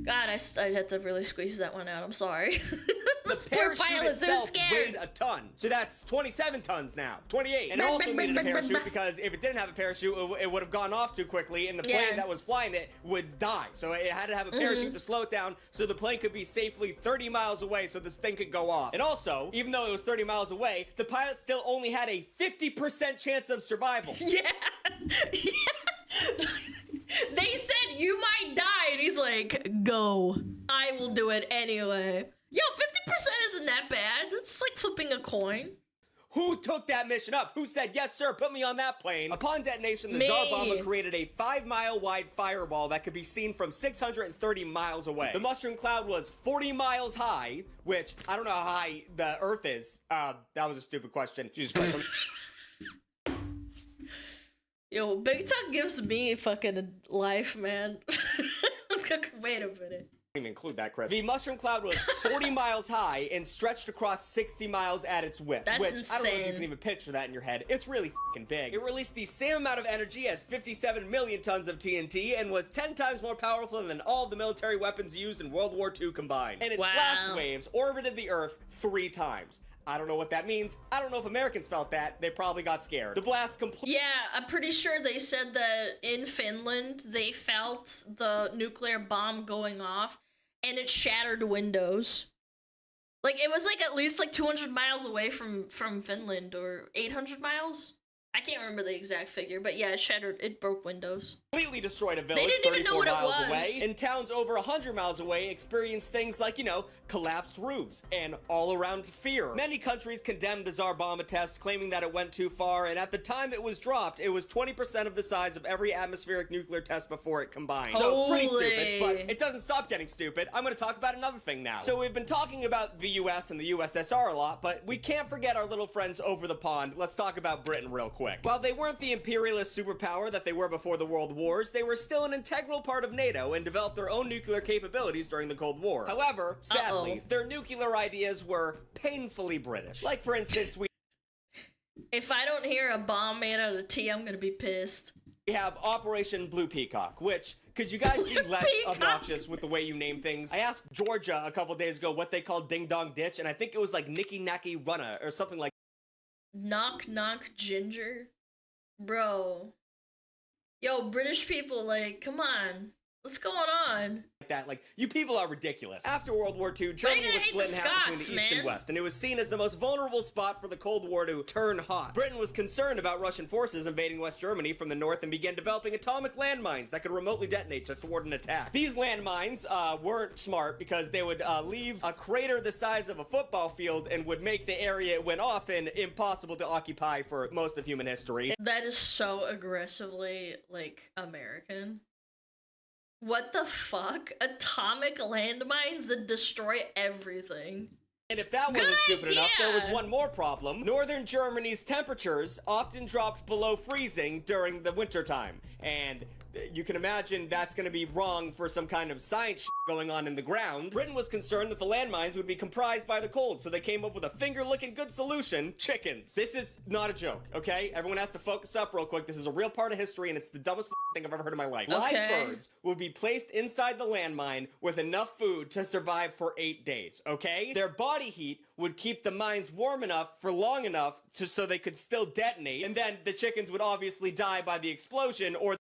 God, I had to really squeeze that one out. I'm sorry.
The parachute itself weighed a ton. So that's 27 tons now. 28. And it also needed a parachute because if it didn't have a parachute, it would have gone off too quickly and the plane that was flying it would die. So it had to have a parachute to slow it down so the plane could be safely 30 miles away so this thing could go off. And also, even though it was 30 miles away, the pilot still only had a 50% chance of survival.
Yeah. They said, you might die, and he's like, go. I will do it anyway. Yo, 50% isn't that bad. It's like flipping a coin.
Who took that mission up? Who said, yes, sir, put me on that plane? Upon detonation, the Tsar Bomba created a 5-mile-wide fireball that could be seen from 630 miles away. The mushroom cloud was 40 miles high, which, I don't know how high the Earth is. That was a stupid question. Jesus Christ.
Yo, Big Tuck gives me fucking life, man. Wait a minute.
Include that, Chris. The mushroom cloud was 40 miles high and stretched across 60 miles at its width.
That's
which,
insane.
I don't know if you can even picture that in your head. It's really fucking big. It released the same amount of energy as 57 million tons of TNT and was 10 times more powerful than all of the military weapons used in World War II combined. And its blast waves orbited the Earth 3 times. I don't know what that means. I don't know if Americans felt that. They probably got scared. The blast completely.
Yeah, I'm pretty sure they said that in Finland they felt the nuclear bomb going off and it shattered windows. Like, it was like at least like 200 miles away from Finland, or 800 miles? I can't remember the exact figure, but yeah, it broke windows.
Completely destroyed a village
They didn't even know
34
what it
miles
was.
away. And towns over 100 miles away experienced things like, collapsed roofs and all-around fear. Many countries condemned the Tsar Bomba test, claiming that it went too far, and at the time it was dropped, it was 20% of the size of every atmospheric nuclear test before it combined. So pretty stupid, but it doesn't stop getting stupid. I'm gonna talk about another thing now. So we've been talking about the US and the USSR a lot, but we can't forget our little friends over the pond. Let's talk about Britain real quick. While they weren't the imperialist superpower that they were before the World Wars, they were still an integral part of NATO and developed their own nuclear capabilities during the Cold War. However, sadly, their nuclear ideas were painfully British. Like, for instance,
If I don't hear a bomb made out of tea, I'm gonna be pissed.
we have Operation Blue Peacock, which, could you guys be less obnoxious with the way you name things? I asked Georgia a couple days ago what they called Ding Dong Ditch, and I think it was like Nicky Nacky Runna or something like
Knock knock ginger? Bro. Yo, British people, like, come on. What's going on?
that. Like, you people are ridiculous. After World War II,
Why you
Germany
gotta
was
hate
split
the
in half between
Scots,
the East and
man?
West, and it was seen as the most vulnerable spot for the Cold War to turn hot. Britain was concerned about Russian forces invading West Germany from the north and began developing atomic landmines that could remotely detonate to thwart an attack. These landmines weren't smart because they would leave a crater the size of a football field and would make the area it went off in impossible to occupy for most of human history.
That is so aggressively, like, American. What the fuck? Atomic landmines that destroy everything.
And if that wasn't stupid enough, there was one more problem. Northern Germany's temperatures often dropped below freezing during the wintertime. And you can imagine that's going to be wrong for some kind of science shit going on in the ground. Britain was concerned that the landmines would be comprised by the cold, so they came up with a finger-licking good solution: chickens. This is not a joke, okay? Everyone has to focus up real quick. This is a real part of history, and it's the dumbest thing I've ever heard in my life. Live birds would be placed inside the landmine with enough food to survive for 8 days, okay? Their body heat would keep the mines warm enough for long enough so they could still detonate, and then the chickens would obviously die by the explosion, or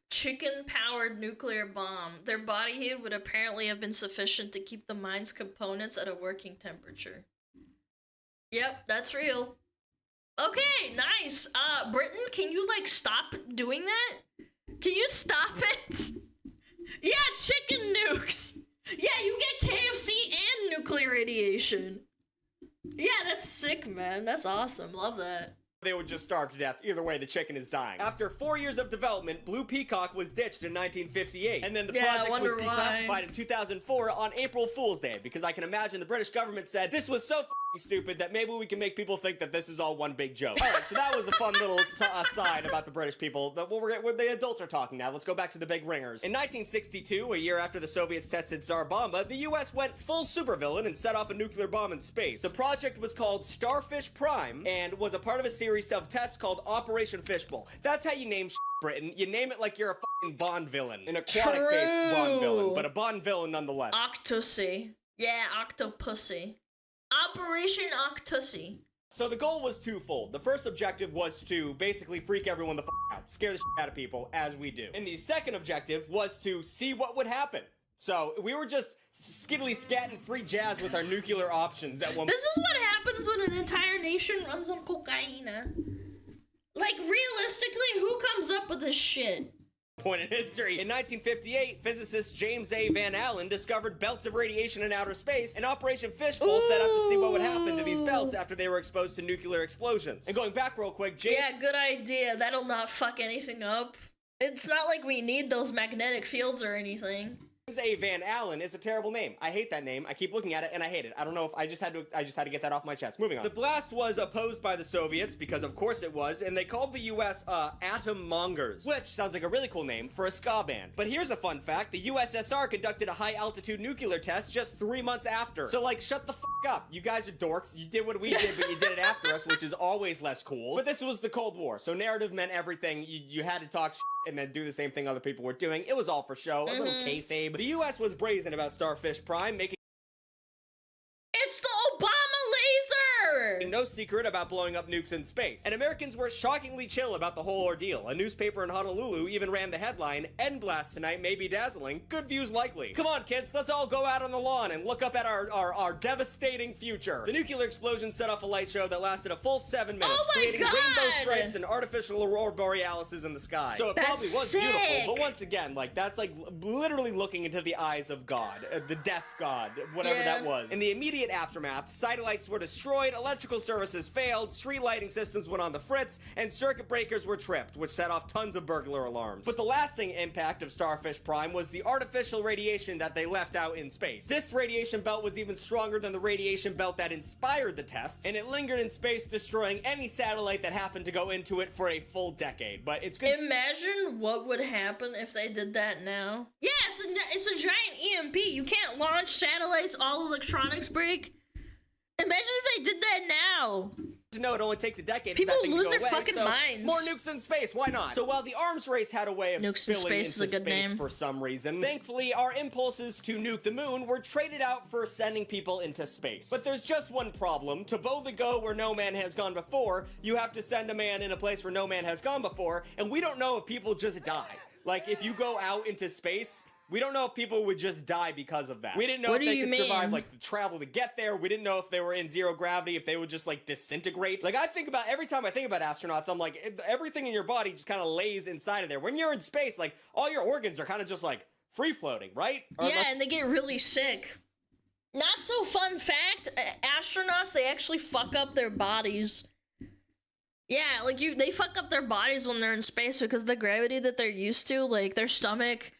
chicken-powered nuclear bomb. Their body heat would apparently have been sufficient to keep the mine's components at a working temperature. Yep, that's real. Okay, nice. Britain, can you, like, stop doing that? Can you stop it? Yeah, chicken nukes! Yeah, you get KFC and nuclear radiation. Yeah, that's sick, man. That's awesome. Love that.
they would just starve to death. Either way, the chicken is dying. After 4 years of development, Blue Peacock was ditched in 1958. And then the project was declassified in 2004 on April Fool's Day, because I can imagine the British government said, this was so stupid that maybe we can make people think that this is all one big joke. Alright, so that was a fun little aside about the British people. Where the adults are talking now. Let's go back to the big ringers. In 1962, a year after the Soviets tested Tsar Bomba, the US went full supervillain and set off a nuclear bomb in space. The project was called Starfish Prime and was a part of a series of tests called Operation Fishbowl. That's how you name Britain. You name it like you're a fucking Bond villain. An aquatic-based Bond villain, but a Bond villain nonetheless.
Octopussy. Yeah, Octopussy. Operation Octopussy.
So the goal was twofold. The first objective was to basically freak everyone the out, scare the out of people, as we do. And the second objective was to see what would happen. So we were just skiddly scatting free jazz with our nuclear options at one.
This is what happens when an entire nation runs on cocaine. Like, realistically, who comes up with this shit?
Point in history. In 1958, physicist James A. Van Allen discovered belts of radiation in outer space, and Operation Fishbowl set out to see what would happen to these belts after they were exposed to nuclear explosions. And going back real quick,
yeah, good idea. That'll not fuck anything up. It's not like we need those magnetic fields or anything.
James A. Van Allen is a terrible name. I hate that name. I keep looking at it and I hate it. I don't know if I just had to get that off my chest. Moving on. The blast was opposed by the Soviets because of course it was, and they called the US Atom Mongers, which sounds like a really cool name for a ska band. But here's a fun fact. The USSR conducted a high altitude nuclear test just 3 months after. So like, shut the f up. You guys are dorks. You did what we did, but you did it after us, which is always less cool. But this was the Cold War, so narrative meant everything. You had to talk and then do the same thing other people were doing. It was all for show, a little kayfabe. The US was brazen about Starfish Prime, making
It's the Obama laser!
no secret about blowing up nukes in space. And Americans were shockingly chill about the whole ordeal. A newspaper in Honolulu even ran the headline, "End blast tonight may be dazzling, good views likely." Come on, kids, let's all go out on the lawn and look up at our devastating future. The nuclear explosion set off a light show that lasted a full 7 minutes,
Oh my
creating
God!
rainbow stripes and artificial aurora borealises in the sky. So it
That's
probably was
sick.
beautiful, but once again, like, that's like literally looking into the eyes of God, the death god, whatever
Yeah.
that was. In the immediate aftermath, satellites were destroyed, electrical services failed, street lighting systems went on the fritz, and circuit breakers were tripped, which set off tons of burglar alarms. But the lasting impact of Starfish Prime was the artificial radiation that they left out in space. This radiation belt was even stronger than the radiation belt that inspired the tests, and it lingered in space, destroying any satellite that happened to go into it for a full decade. But it's good.
Imagine what would happen if they did that now. Yeah, it's a giant EMP. You can't launch satellites, all electronics break. Imagine if they did that now.
To know it only takes a decade
People
for that thing
lose
to go
their
away,
fucking
so
minds.
More nukes in space, why not? So while the arms race had a way of
Nukes in
spilling
space is
into
a good
space
name.
for some reason, thankfully our impulses to nuke the moon were traded out for sending people into space. But there's just one problem. To boldly go where no man has gone before, you have to send a man in a place where no man has gone before, and we don't know if people just die. Like, if you go out into space, we don't know if people would just die because of that. We didn't know
What
if
do
they
you
could survive,
mean?
like, the travel to get there. We didn't know if they were in zero gravity, if they would just, like, disintegrate. Like, every time I think about astronauts, I'm like, everything in your body just kind of lays inside of there. When you're in space, like, all your organs are kind of just, like, free-floating, right? Or
Yeah, and they get really sick. Not so fun fact, astronauts, they actually fuck up their bodies. Yeah, like they fuck up their bodies when they're in space because the gravity that they're used to, like their stomach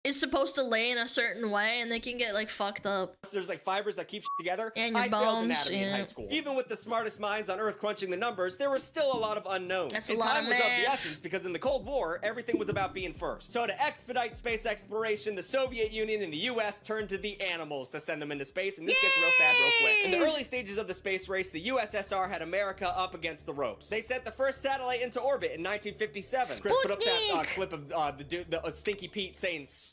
is supposed to lay in a certain way, and they can get like fucked up.
There's like fibers that keep shit together.
And your
I failed
bones,
anatomy in
yeah.
high school. Even with the smartest minds on Earth crunching the numbers, there was still a lot of unknowns.
That's a
And
lot
time
of
was of the
math.
essence because in the Cold War, everything was about being first. So to expedite space exploration, the Soviet Union and the US turned to the animals to send them into space, and this gets real sad real quick. In the early stages of the space race, the USSR had America up against the ropes. They sent the first satellite into orbit in 1957. Chris put up that
Sputnik.
clip of the Stinky Pete saying Sputnik.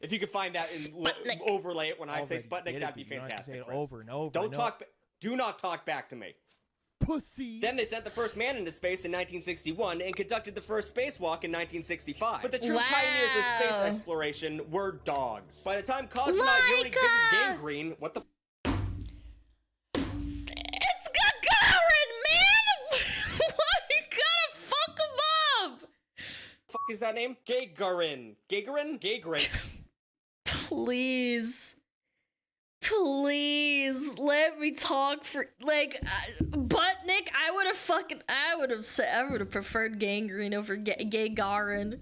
If you could find that and
Sputnik.
overlay it when I say
Already
Sputnik,
did it,
that'd be
but you don't have to say
fantastic.
it
Chris.
over and over
Don't
and
talk. Do not talk back to me.
Pussy.
Then they sent the first man into space in 1961 and conducted the first spacewalk in 1965. But the true pioneers of space
Wow.
exploration were dogs. By the time cosmonaut Yuri
Laika!
Gagarin, what the
It's Gagarin, man! Why you gotta fuck him up?
fuck is that name? Gagarin?
Please. Please let me talk for like Butnick. I would have preferred Gangrene over Gagarin.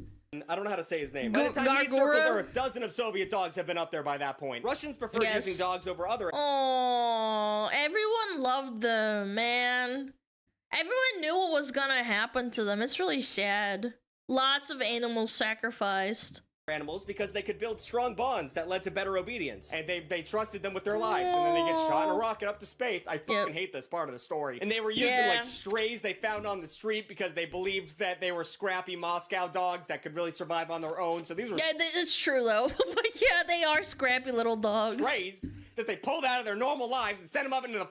I don't know how to say his name. By the time he circled
Gargora?
Earth, dozens of Soviet dogs have been up there by that point. Russians preferred
Yes.
using dogs over other
Oh, everyone loved them, man. Everyone knew what was gonna happen to them. It's really sad. Lots of animals sacrificed.
animals because they could build strong bonds that led to better obedience. And they trusted them with their lives, and then they get shot in a rocket up to space. I fucking hate this part of the story. And they were using like strays they found on the street because they believed that they were scrappy Moscow dogs that could really survive on their own. So these were
It's true though. But yeah, they are scrappy little dogs.
strays that they pulled out of their normal lives and sent them up into the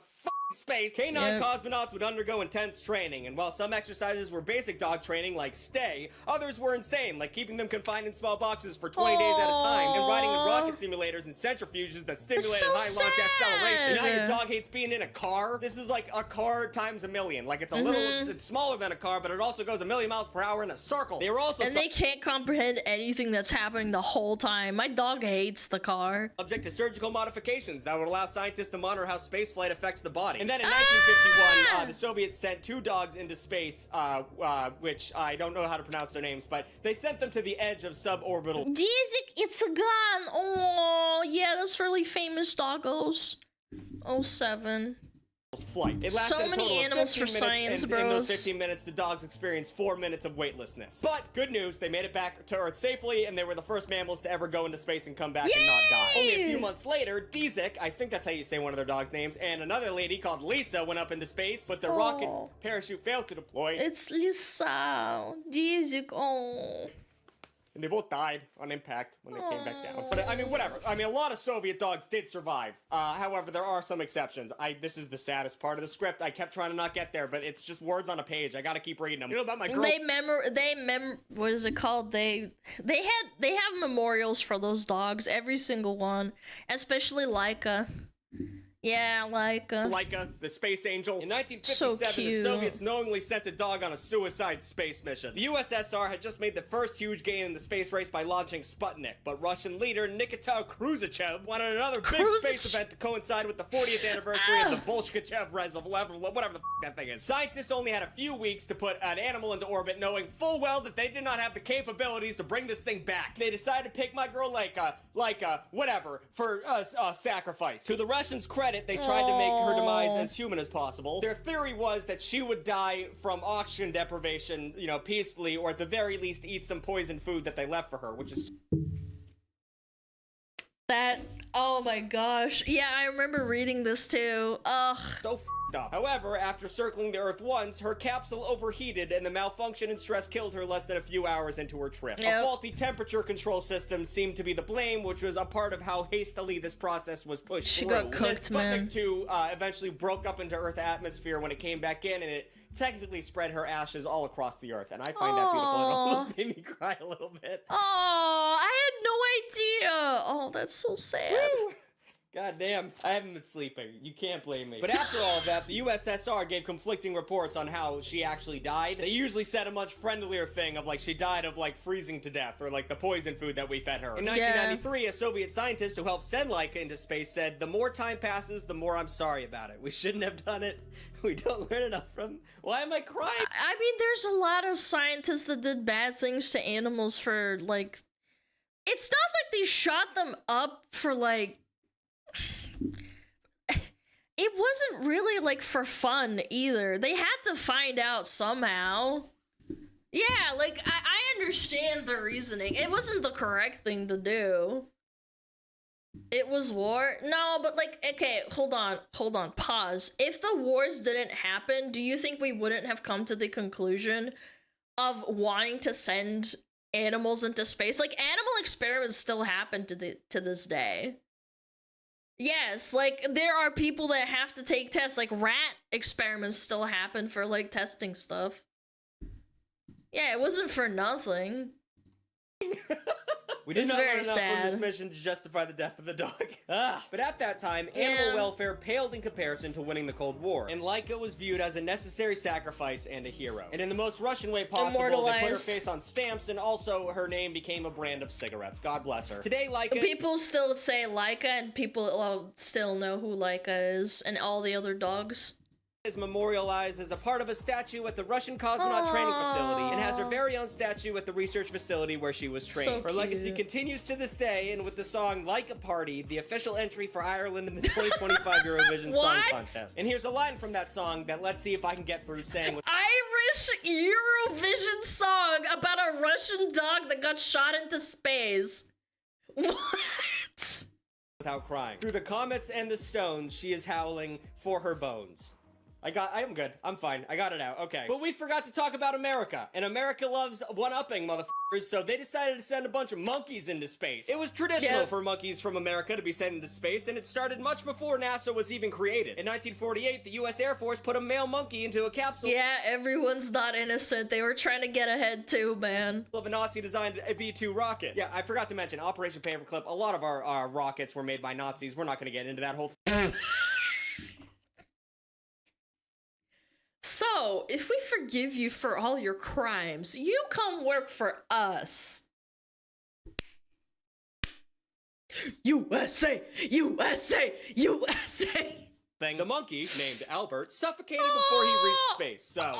space. Canine cosmonauts would undergo intense training, and while some exercises were basic dog training like stay, others were insane, like keeping them confined in small boxes for 20 days at a time and riding in rocket simulators and centrifuges that stimulated
so
high launch acceleration. Now your
sad.
dog hates being in a car. This is like a car times a million. Like it's a little, it's smaller than a car, but it also goes 1,000,000 miles per hour in a circle. They were also
And they can't comprehend anything that's happening the whole time. My dog hates the car.
subject to surgical modifications that would allow scientists to monitor how spaceflight affects the body. body. And then in 1951, the Soviets sent 2 dogs into space, which I don't know how to pronounce their names, but they sent them to the edge of suborbital
Dizik, it's a gun. Oh, yeah, that's really famous doggos. 07.
flight. It lasted
So
a
many
total of
animals
15
for
minutes,
science,
and in those
bros.
15 minutes, the dogs experienced 4 minutes of weightlessness. But good news, they made it back to Earth safely, and they were the first mammals to ever go into space and come back and not die.
Yay!
Only a few months later, Dizik, I think that's how you say one of their dogs' names, and another lady called Lisa went up into space, but the rocket
Oh.
parachute failed to deploy,
It's Lisa. Dizik, oh.
and they both died on impact when they came back down. But I mean, whatever. I mean, a lot of Soviet dogs did survive. However, there are some exceptions. This is the saddest part of the script. I kept trying to not get there, but it's just words on a page. I gotta keep reading them. You know about my girl?
What is it called? They have memorials for those dogs, every single one, especially Laika. Yeah, Laika.
Laika, the space angel. In
So
1957, the
cute.
Soviets knowingly sent a dog on a suicide space mission. The USSR had just made the first huge gain in the space race by launching Sputnik, but Russian leader Nikita Khrushchev wanted another big space event to coincide with the 40th anniversary of the Bolshevik Reservoir, whatever the f that thing is. Scientists only had a few weeks to put an animal into orbit, knowing full well that they did not have the capabilities to bring this thing back. They decided to pick my girl Laika, whatever, for sacrifice. To the Russians' credit, they tried to make her demise as human as possible. Their theory was that she would die from oxygen deprivation, you know, peacefully, or at the very least eat some poisoned food that they left for her, which is
That. Oh my gosh. Yeah, I remember reading this too. Ugh.
so f***ed up. However, after circling the Earth once, her capsule overheated and the malfunction and stress killed her less than a few hours into her trip.
Yep.
A faulty temperature control system seemed to be the blame, which was a part of how hastily this process was pushed
She
through.
got
And then
cooked, man.
Sputnik 2 eventually broke up into Earth atmosphere when it came back in, and it technically spread her ashes all across the Earth. And I find that beautiful. It almost made me cry a little bit.
Oh, I had no idea. Oh, that's so sad.
God damn, I haven't been sleeping. You can't blame me. But after all of that, the USSR gave conflicting reports on how she actually died. They usually said a much friendlier thing of like she died of like freezing to death or like the poison food that we fed her. In 1993, a Soviet scientist who helped send Laika into space said, "The more time passes, the more I'm sorry about it. We shouldn't have done it. We don't learn enough from..." Why am I crying?
I mean, there's a lot of scientists that did bad things to animals for, like... It's not like they shot them up for, like... It wasn't really, like, for fun, either. They had to find out somehow. Yeah, like, I understand the reasoning. It wasn't the correct thing to do. It was war? No, but, like, okay, hold on, pause. If the wars didn't happen, do you think we wouldn't have come to the conclusion of wanting to send animals into space? Like, animal experiments still happen to this day. Yes, like, there are people that have to take tests, like, rat experiments still happen for, like, testing stuff. Yeah, it wasn't for nothing.
We did
It's
not
very
learn enough from this
sad.
mission to justify the death of the dog. But at that time, animal
Yeah.
welfare paled in comparison to winning the Cold War, and Laika was viewed as a necessary sacrifice and a hero. And in the most Russian way possible, they put her
Immortalized.
face on stamps, and also her name became a brand of cigarettes. God bless her. Today, Laika...
People still say Laika, and people still know who Laika is, and all the other dogs.
is memorialized as a part of a statue at the Russian cosmonaut training facility and has her very own statue at the research facility where she was trained.
So
her legacy
cute.
continues to this day, and with the song Like a Party, the official entry for Ireland in the 2025 Eurovision Song
What?
Contest. And here's a line from that song that let's see if I can get through saying with
Irish Eurovision song about a Russian dog that got shot into space. What?
without crying. Through the comets and the stones, she is howling for her bones. I am good. I'm fine. I got it out. Okay. But we forgot to talk about America. And America loves one-upping, motherfuckers, so they decided to send a bunch of monkeys into space. It was traditional for monkeys from America to be sent into space, and it started much before NASA was even created. In 1948, the U.S. Air Force put a male monkey into a capsule
Yeah, everyone's not innocent. They were trying to get ahead too, man.
of a Nazi-designed V2 rocket. Yeah, I forgot to mention, Operation Paperclip, a lot of our rockets were made by Nazis. We're not going to get into that whole
So, if we forgive you for all your crimes, you come work for us. USA! USA! USA!
thing. The monkey, named Albert, suffocated before he reached space, so...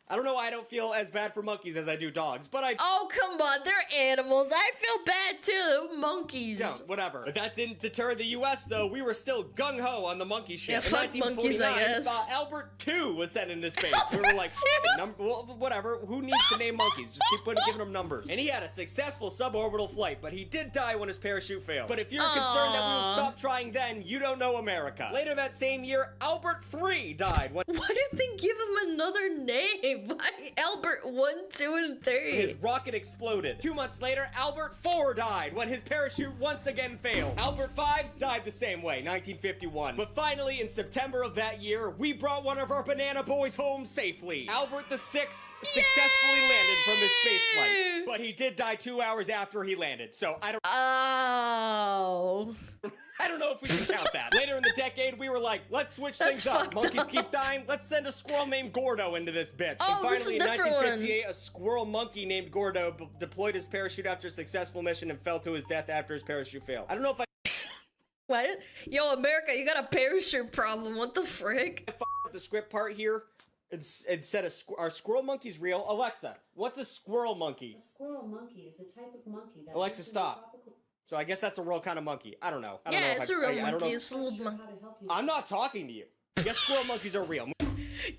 I don't know why I don't feel as bad for monkeys as I do dogs, but I...
Oh, come on, they're animals. I feel bad too. Monkeys.
Yeah, whatever. But that didn't deter the U.S., though. We were still gung-ho on the monkey shit.
Yeah, fuck monkeys, I guess.
Albert II was sent into space. We were like, well, whatever. Who needs to name monkeys? Just keep giving them numbers. And he had a successful suborbital flight, but he did die when his parachute failed. But if you're concerned that we would stop trying then, you don't know America. Later that same year, Albert III died when...
Why did they give him another name? Why Albert 1, 2, and 3?
His rocket exploded. 2 months later, Albert IV died when his parachute once again failed. Albert V died the same way, 1951. But finally, in September of that year, we brought one of our banana boys home safely. Albert VI successfully landed from his space flight. But he did die 2 hours after he landed, so I don't...
Oh...
I don't know if we can count that. Later in the decade, we were like, let's switch things up. Monkeys keep dying. Let's send a squirrel named Gordo into this bitch.
Oh,
and finally, in
this is a different
1958, a squirrel monkey named Gordo deployed his parachute after a successful mission and fell to his death after his parachute failed. I don't know if I
What? Yo, America, you got a parachute problem. What the frick?
with the script part here and said are squirrel monkeys real? Alexa, what's a squirrel monkey?
A squirrel monkey is a type of monkey that
Alexa,
lives in
stop.
tropical...
So I guess that's a real kind of monkey. I don't know. I don't know
Yeah,
if
it's
I,
a real
I don't
monkey.
know.
It's a little monkey.
How to help you.
I'm not talking to you. Yes, squirrel monkeys are real.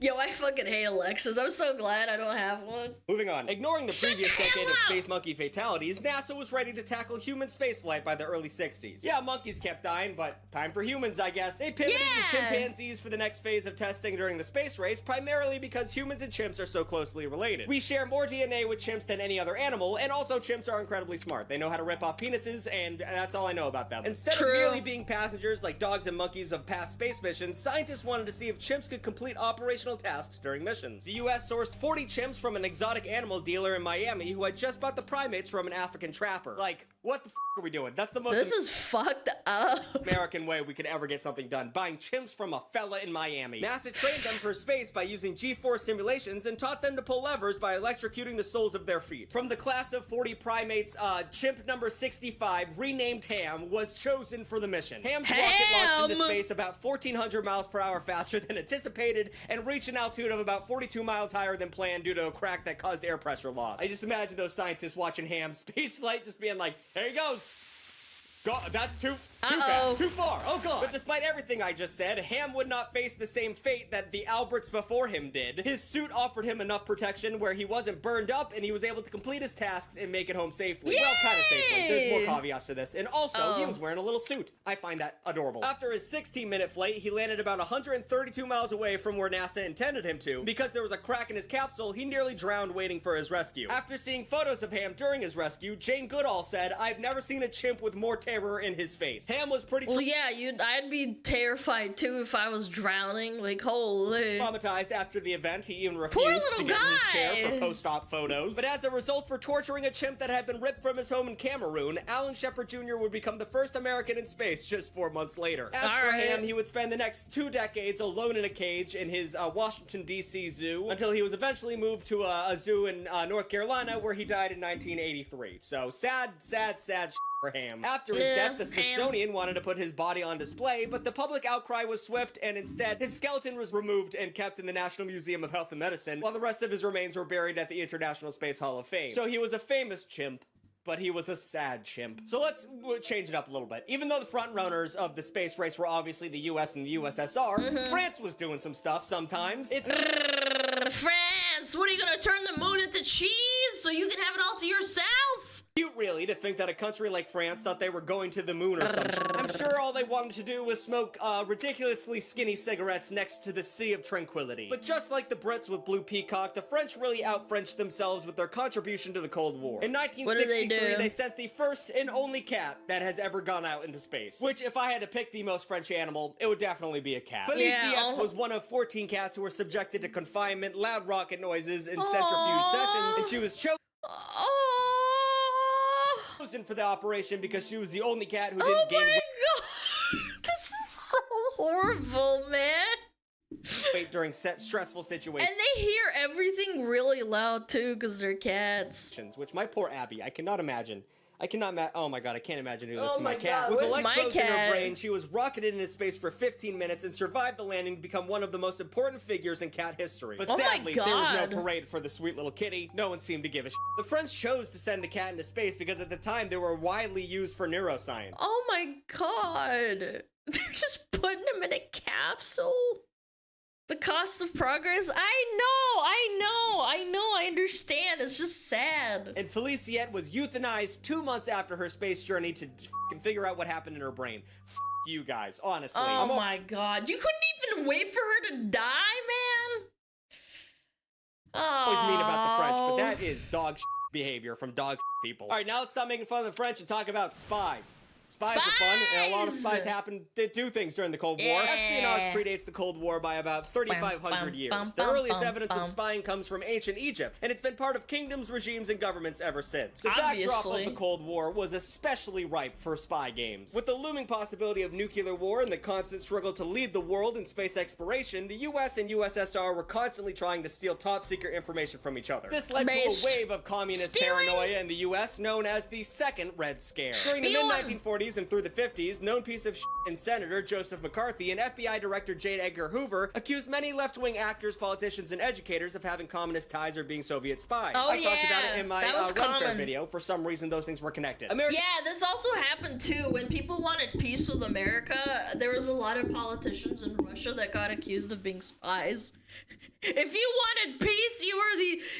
Yo, I fucking hate Alexas. I'm so glad I don't have one.
Moving on. Ignoring the previous
the hell
decade of
up!
space monkey fatalities, NASA was ready to tackle human spaceflight by the early 60s. Yeah, monkeys kept dying, but time for humans, I guess. They pivoted to
Yeah!
chimpanzees for the next phase of testing during the space race, primarily because humans and chimps are so closely related. We share more DNA with chimps than any other animal, and also chimps are incredibly smart. They know how to rip off penises, and that's all I know about them. Instead of
True.
merely being passengers like dogs and monkeys of past space missions, scientists wanted to see if chimps could complete operational tasks during missions. The US sourced 40 chimps from an exotic animal dealer in Miami who had just bought the primates from an African trapper. Like, what the f are we doing? That's the most
This is fucked up.
American way we could ever get something done, buying chimps from a fella in Miami. NASA trained them for space by using G-force simulations and taught them to pull levers by electrocuting the soles of their feet. From the class of 40 primates, chimp number 65, renamed Ham, was chosen for the mission. Ham's rocket launched into space about 1,400 miles per hour faster than anticipated and reached an altitude of about 42 miles higher than planned due to a crack that caused air pressure loss. I just imagine those scientists watching Ham's spaceflight just being like, there he goes. Go, that's too fast, too far, oh god. But despite everything I just said, Ham would not face the same fate that the Alberts before him did. His suit offered him enough protection where he wasn't burned up and he was able to complete his tasks and make it home safely.
Yay!
Well, kind of safely. There's more caveats to this. And also, he
Oh.
was wearing a little suit. I find that adorable. After his 16-minute flight, he landed about 132 miles away from where NASA intended him to. Because there was a crack in his capsule, he nearly drowned waiting for his rescue. After seeing photos of Ham during his rescue, Jane Goodall said, "I've never seen a chimp with more terror in his face." Ham was pretty
Well, yeah, I'd be terrified too if I was drowning. Like, holy.
traumatized after the event. He even refused to
little
get in his chair
guy.
for post-op photos. But as a result for torturing a chimp that had been ripped from his home in Cameroon, Alan Shepard Jr. would become the first American in space just 4 months later. As for
Alright.
Ham, he would spend the next 2 decades alone in a cage in his Washington, D.C. zoo until he was eventually moved to a zoo in North Carolina where he died in 1983. So sad for Ham. After his death, the Smithsonian wanted to put his body on display, but the public outcry was swift, and instead, his skeleton was removed and kept in the National Museum of Health and Medicine, while the rest of his remains were buried at the International Space Hall of Fame. So he was a famous chimp, but he was a sad chimp. So let's change it up a little bit. Even though the front runners of the space race were obviously the US and the USSR, France was doing some stuff sometimes. It's
France, what are you gonna turn the moon into cheese so you can have it all to yourself?
cute, really, to think that a country like France thought they were going to the moon or some shit. I'm sure all they wanted to do was smoke ridiculously skinny cigarettes next to the Sea of Tranquility. But just like the Brits with Blue Peacock, the French really out-Frenched themselves with their contribution to the Cold War. In
What did
1963,
they do?
they sent the first and only cat that has ever gone out into space. Which, if I had to pick the most French animal, it would definitely be a cat. Félicien was one of 14 cats who were subjected to confinement, loud rocket noises, and centrifuge sessions, and she was chosen for the operation because she was the only cat who didn't gain
God! This is so horrible, man.
weight during stressful situations.
And they hear everything really loud too because they're cats.
Which my poor Abby, I cannot imagine. I cannot oh my god, I can't imagine doing this
Oh
to my
my
cat.
God,
With
where's my
electrodes in her
cat?
brain, she was rocketed into space for 15 minutes and survived the landing to become one of the most important figures in cat history. But
Oh my
sadly, there was no
God.
parade for the sweet little kitty. No one seemed to give a shit. The French chose to send the cat into space because at the time they were widely used for neuroscience.
Oh my god. They're just putting him in a capsule. The cost of progress? I understand. It's just sad.
And Feliciette was euthanized 2 months after her space journey to f***ing figure out what happened in her brain. F*** you guys, honestly.
Oh my god. You couldn't even wait for her to die, man?
Always mean about the French, but
Oh.
that is dog behavior from dog people. All right, now let's stop making fun of the French and talk about spies. Spies are fun, and a lot of spies did do things during the Cold War.
Yeah.
Espionage predates the Cold War by about 3,500 years. The earliest evidence of spying comes from ancient Egypt, and it's been part of kingdoms, regimes, and governments ever since. The backdrop of
Obviously.
the Cold War was especially ripe for spy games. With the looming possibility of nuclear war and the constant struggle to lead the world in space exploration, the US and USSR were constantly trying to steal top-secret information from each other. This led to a
Based.
wave of communist
Stealing.
paranoia in the US known as the Second Red Scare. During the
Stealing.
mid-1940s and through the 50s, known piece of shit and Senator Joseph McCarthy and FBI Director J. Edgar Hoover accused many left-wing actors, politicians, and educators of having communist ties or being Soviet spies.
Oh,
I talked about
yeah.
it in my
That was
Run Fair
common.
video. For some reason, those things were connected.
Yeah, this also happened too. When people wanted peace with America, there was a lot of politicians in Russia that got accused of being spies. If you wanted peace,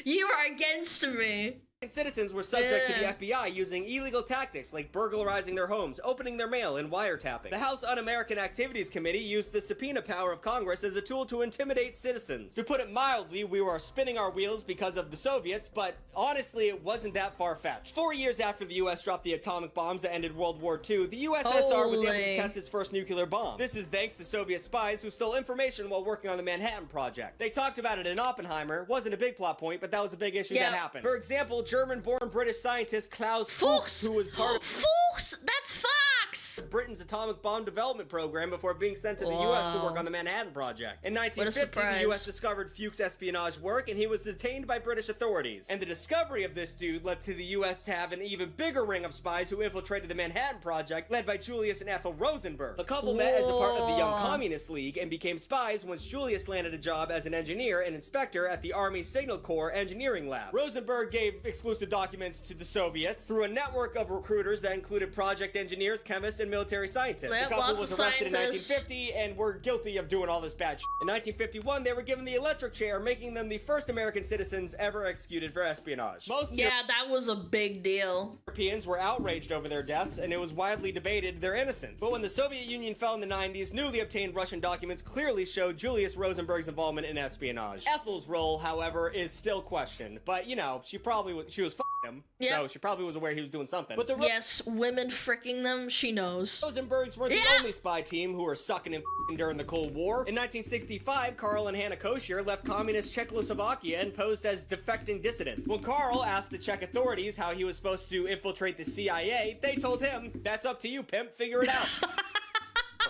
you were against me.
Citizens were subject to
Yeah.
the FBI using illegal tactics like burglarizing their homes, opening their mail, and wiretapping. The House Un-American Activities Committee used the subpoena power of Congress as a tool to intimidate citizens. To put it mildly, we were spinning our wheels because of the Soviets, but honestly, it wasn't that far-fetched. 4 years after the US dropped the atomic bombs that ended World War II, the USSR was able to
Holy.
test its first nuclear bomb. This is thanks to Soviet spies who stole information while working on the Manhattan Project. They talked about it in Oppenheimer. Wasn't a big plot point, but that was a big issue
Yeah.
that happened. For example, German-born British scientist Klaus Fuchs, who was part of
Fuchs! That's Fox!
Britain's atomic bomb development program before being sent to the US to work on the Manhattan Project. In 1950,
surprise.
the US discovered Fuchs' espionage work, and he was detained by British authorities. And the discovery of this dude led to the US to have an even bigger ring of spies who infiltrated the Manhattan Project, led by Julius and Ethel Rosenberg. The couple met as a part of the Young
Whoa.
Communist League and became spies once Julius landed a job as an engineer and inspector at the Army Signal Corps Engineering Lab. Rosenberg gave exclusive documents to the Soviets through a network of recruiters that included project engineers, chemists, and military scientists.
Yeah,
The couple
lots
was
of
arrested
scientists.
in 1950 and were guilty of doing all this bad shit. In 1951, they were given the electric chair, making them the first American citizens ever executed for espionage. Most
Yeah, that was a big deal.
Europeans were outraged over their deaths, and it was widely debated their innocence. But when the Soviet Union fell in the 90s, newly obtained Russian documents clearly showed Julius Rosenberg's involvement in espionage. Ethel's role, however, is still questioned. But, you know, she was f***ing him,
Yeah.
so she probably was aware he was doing something. But the
Yes, women fricking them, she knows.
Rosenbergs weren't the
Yeah.
only spy team who were sucking and f***ing during the Cold War. In 1965, Karl and Hannah Kosher left communist Czechoslovakia and posed as defecting dissidents. When Karl asked the Czech authorities how he was supposed to infiltrate the CIA, they told him, "That's up to you, pimp, figure it out."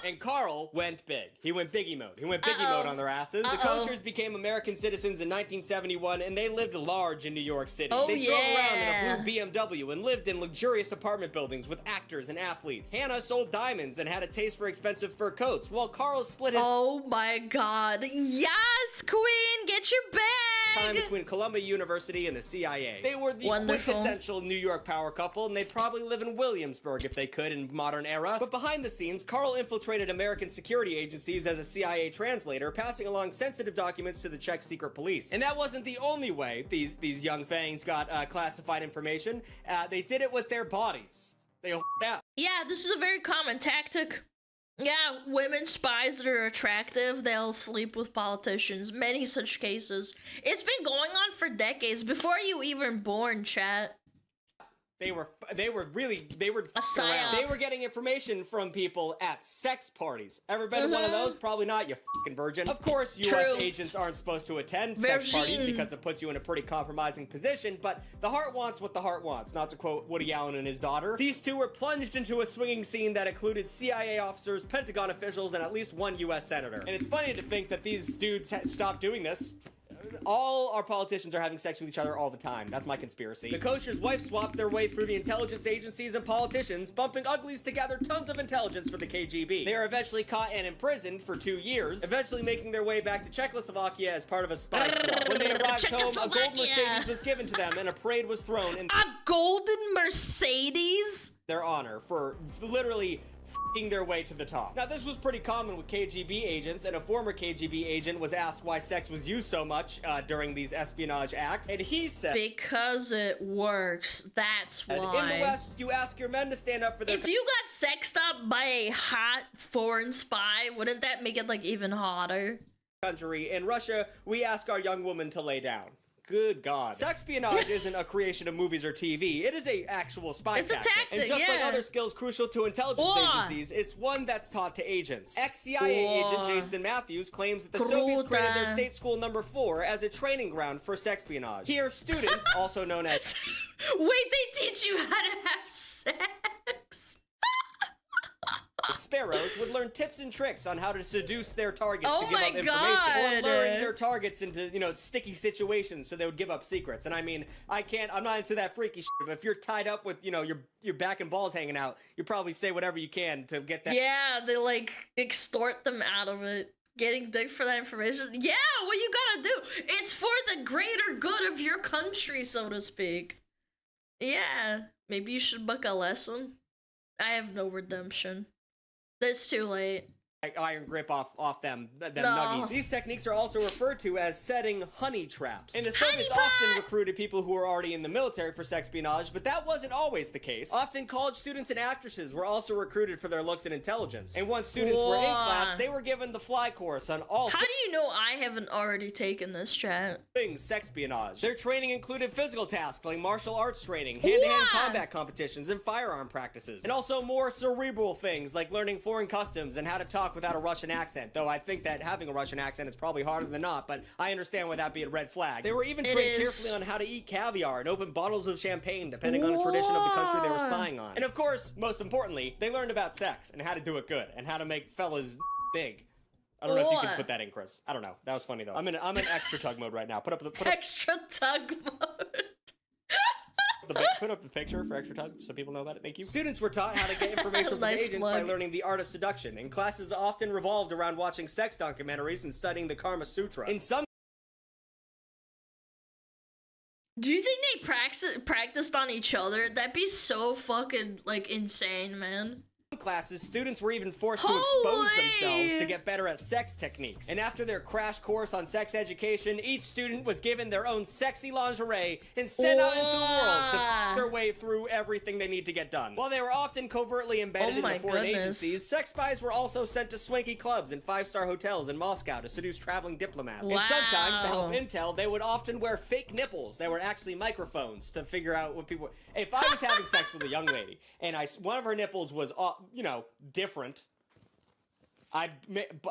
And Karl went big. He went biggie mode. He went biggie mode on their asses. The Koshers became American citizens in 1971, and they lived large in New York City.
Oh,
they drove around in
yeah.
a blue BMW and lived in luxurious apartment buildings with actors and athletes. Hannah sold diamonds and had a taste for expensive fur coats, while Karl split his
Oh my god. Yes, queen, get your
time
bag!
between Columbia University and the CIA. They were the
Wonderful.
quintessential New York power couple, and they'd probably live in Williamsburg if they could in modern era. But behind the scenes, Karl infiltrated American security agencies as a CIA translator, passing along sensitive documents to the Czech secret police. And that wasn't the only way these young fangs got classified information. They did it with their bodies. They out.
Yeah, this is a very common tactic. Yeah, women spies that are attractive, they'll sleep with politicians. Many such cases. It's been going on for decades, before you even born, chat.
They were
A
around.
psyop.
They were getting information from people at sex parties. Ever been to one of those? Probably not, you fucking virgin. Of course, U.S.
True.
agents aren't supposed to attend sex parties
Virgin.
because it puts you in a pretty compromising position, but the heart wants what the heart wants, not to quote Woody Allen and his daughter. These two were plunged into a swinging scene that included CIA officers, Pentagon officials, and at least one U.S. senator. And it's funny to think that these dudes stopped doing this all our politicians are having sex with each other all the time. That's my conspiracy. The Kosher's wife swapped their way through the intelligence agencies and politicians, bumping uglies to gather tons of intelligence for the KGB. They are eventually caught and imprisoned for 2 years, eventually making their way back to Czechoslovakia as part of a spy swap. When they arrived home, a gold Mercedes was given to them and a parade was thrown in
A golden Mercedes?
their honor for literally f***ing their way to the top. Now, this was pretty common with KGB agents, and a former KGB agent was asked why sex was used so much during these espionage acts, and he said,
Because it works. That's why.
in the West, you ask your men to stand up for their
If you got sexed up by a hot foreign spy, wouldn't that make it like even hotter?
country. In Russia, we ask our young women to lay down. Good God. Sexpionage isn't a creation of movies or TV. It is a actual spy
It's a
tactic.
tactic,
And just like
yeah.
other skills crucial to intelligence agencies, it's one that's taught to agents. Ex-CIA agent Jason Matthews claims that the Soviets created their state school number 4 as a training ground for sexpionage. Here, students, also known as
Wait, they teach you how to have sex?
sparrows, would learn tips and tricks on how to seduce their targets
Oh
to give
my
up information, or
God.
luring their targets into, sticky situations so they would give up secrets. And I mean, I'm not into that freaky shit, but if you're tied up with, your back and balls hanging out, you probably say whatever you can to get that.
Yeah, they like extort them out of it. Getting dick for that information. Yeah, what you gotta do? It's for the greater good of your country, so to speak. Yeah, maybe you should book a lesson. I have no redemption. It's too late.
Iron grip off them
No.
nuggies. These techniques are also referred to as setting honey traps. And the Soviets
Honey
often
pot!
recruited people who were already in the military for sexpionage, but that wasn't always the case. Often college students and actresses were also recruited for their looks and intelligence. And once students were in class, they were given the fly course on all
How do you know I haven't already taken this chat?
things sexpionage. Their training included physical tasks like martial arts training, hand-to-hand combat competitions, and firearm practices. And also more cerebral things like learning foreign customs and how to talk without a Russian accent, though I think that having a Russian accent is probably harder than not, but I understand why that'd be a red flag. They were even trained carefully on how to eat caviar and open bottles of champagne, depending on the tradition of the country they were spying on. And of course, most importantly, they learned about sex and how to do it good and how to make fellas big. I don't know if you can put that in, Chris. I don't know. That was funny though. I'm in extra tug mode right now. Put up
Extra tug mode.
put up the picture for extra tug so people know about it. Thank you. Students were taught how to get information from
Nice
agents by
plug.
learning the art of seduction, and classes often revolved around watching sex documentaries and studying the Kama Sutra. In some
Do you think they practiced on each other? That'd be so fucking like insane, man.
classes, students were even forced to
Holy!
expose themselves to get better at sex techniques. And after their crash course on sex education, each student was given their own sexy lingerie and sent out into the world to f their way through everything they need to get done. While they were often covertly embedded in the foreign agencies, sex spies were also sent to swanky clubs and five-star hotels in Moscow to seduce traveling diplomats. And sometimes, to help intel, they would often wear fake nipples that were actually microphones to figure out what people... If I was having sex with a young lady, and one of her nipples was, different, I'd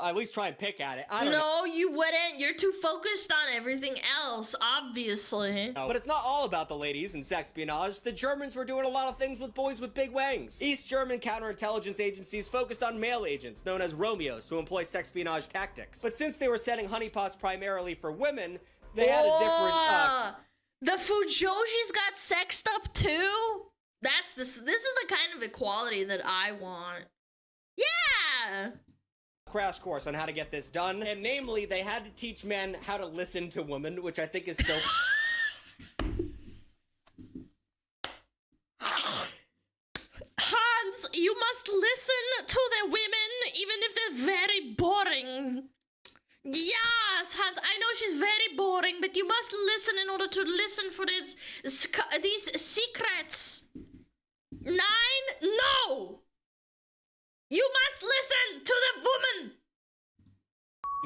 at least try and pick at it. I don't know.
No, you wouldn't. You're too focused on everything else, obviously.
But it's not all about the ladies and sexpionage. The Germans were doing a lot of things with boys with big wangs. East German counterintelligence agencies focused on male agents, known as Romeos, to employ sexpionage tactics. But since they were setting honeypots primarily for women, they had a different...
The Fujojis got sexed up too? This is the kind of equality that I want. Yeah!
crash course on how to get this done, and namely, they had to teach men how to listen to women, which I think is so...
Hans, you must listen to the women, even if they're very boring. Yes, Hans, I know she's very boring, but you must listen in order to listen for these secrets. 9? No! You must listen to the woman!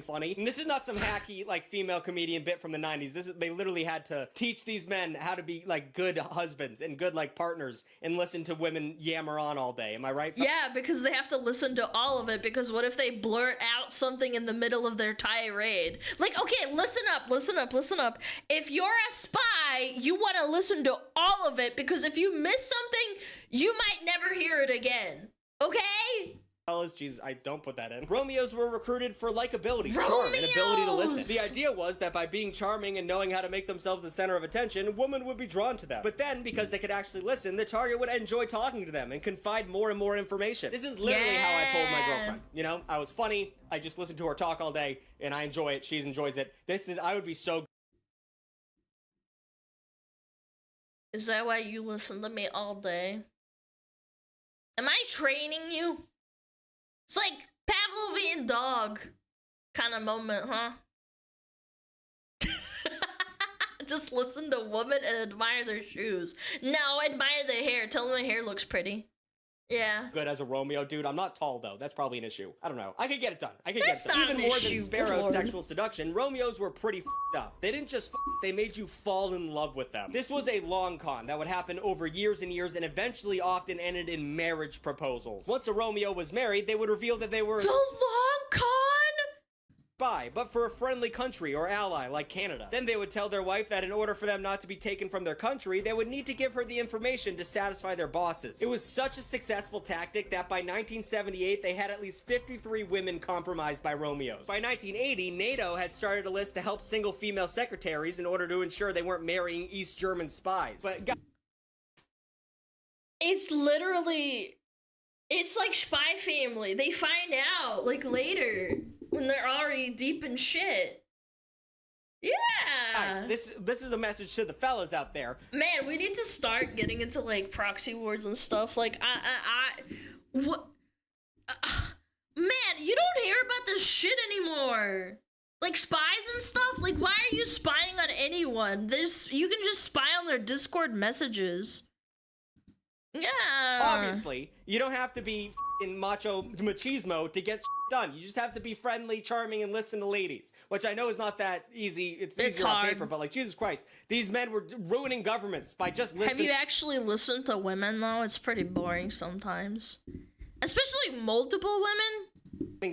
Funny. And this is not some hacky, female comedian bit from the 90s. They literally had to teach these men how to be, good husbands and good, partners and listen to women yammer on all day. Am I right?
Yeah, because they have to listen to all of it, because what if they blurt out something in the middle of their tirade? Okay, listen up. If you're a spy, you want to listen to all of it, because if you miss something, you might never hear it again. Okay?
fellas, jeez, I don't put that in. Romeos were recruited for likability, charm, and ability to listen. The idea was that by being charming and knowing how to make themselves the center of attention, women would be drawn to them. But then, because they could actually listen, the target would enjoy talking to them and confide more and more information. This is literally how I pulled my girlfriend. You know, I was funny, I just listened to her talk all day, and I enjoy it, she enjoys it. I would be so...
Is that why you listen to me all day? Am I training you? It's like Pavlovian dog kind of moment, huh? Just listen to women and admire their shoes. No, admire their hair. Tell them their hair looks pretty. Yeah.
Good as a Romeo, dude. I'm not tall, though. That's probably an issue. I don't know. I could get it done.
That's not
Even
an
more
issue,
than Sparrow's
Lord.
sexual seduction, Romeos were pretty f***ed up. They didn't just they made you fall in love with them. This was a long con that would happen over years and years and eventually often ended in marriage proposals. Once a Romeo was married, they would reveal that they were...
The long con?
Spy, but for a friendly country or ally like Canada. Then they would tell their wife that in order for them not to be taken from their country, they would need to give her the information to satisfy their bosses. It was such a successful tactic that by 1978, they had at least 53 women compromised by Romeos. By 1980, NATO had started a list to help single female secretaries in order to ensure they weren't marrying East German spies. But
It's literally... It's like Spy Family. They find out, like, later. When they're already deep in shit. Yeah.
Guys, this is a message to the fellas out there.
Man, we need to start getting into like proxy wars and stuff. Like, what? Man, you don't hear about this shit anymore. Like spies and stuff. Like, why are you spying on anyone? You can just spy on their Discord messages. Yeah.
Obviously, you don't have to be in machismo to get done. You just have to be friendly, charming, and listen to ladies. Which I know is not that easy. It's easier
hard.
on paper, but like, Jesus Christ. These men were ruining governments by just listening.
Have you actually listened to women, though? It's pretty boring sometimes. Especially multiple women.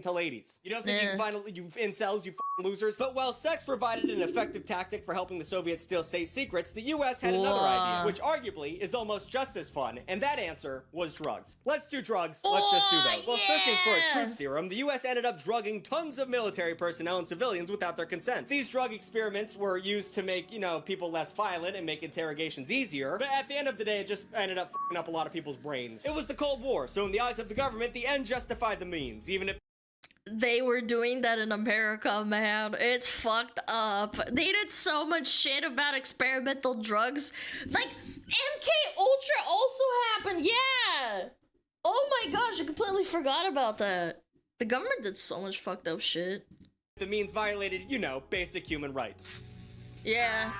To ladies. You don't think you can find you incels, you losers? But while sex provided an effective tactic for helping the Soviets steal state secrets, the US had another idea, which arguably is almost just as fun, and that answer was drugs. Let's do drugs. Let's just do those. While searching for a truth serum, the US ended up drugging tons of military personnel and civilians without their consent. These drug experiments were used to make, you know, people less violent and make interrogations easier, but at the end of the day, it just ended up f***ing up a lot of people's brains. It was the Cold War, so in the eyes of the government, the end justified the means, even if
they were doing that in America, man. It's fucked up. They did so much shit about experimental drugs. Like, MK Ultra also happened, yeah! Oh my gosh, I completely forgot about that. The government did so much fucked up shit.
the means violated, you know, basic human rights.
Yeah.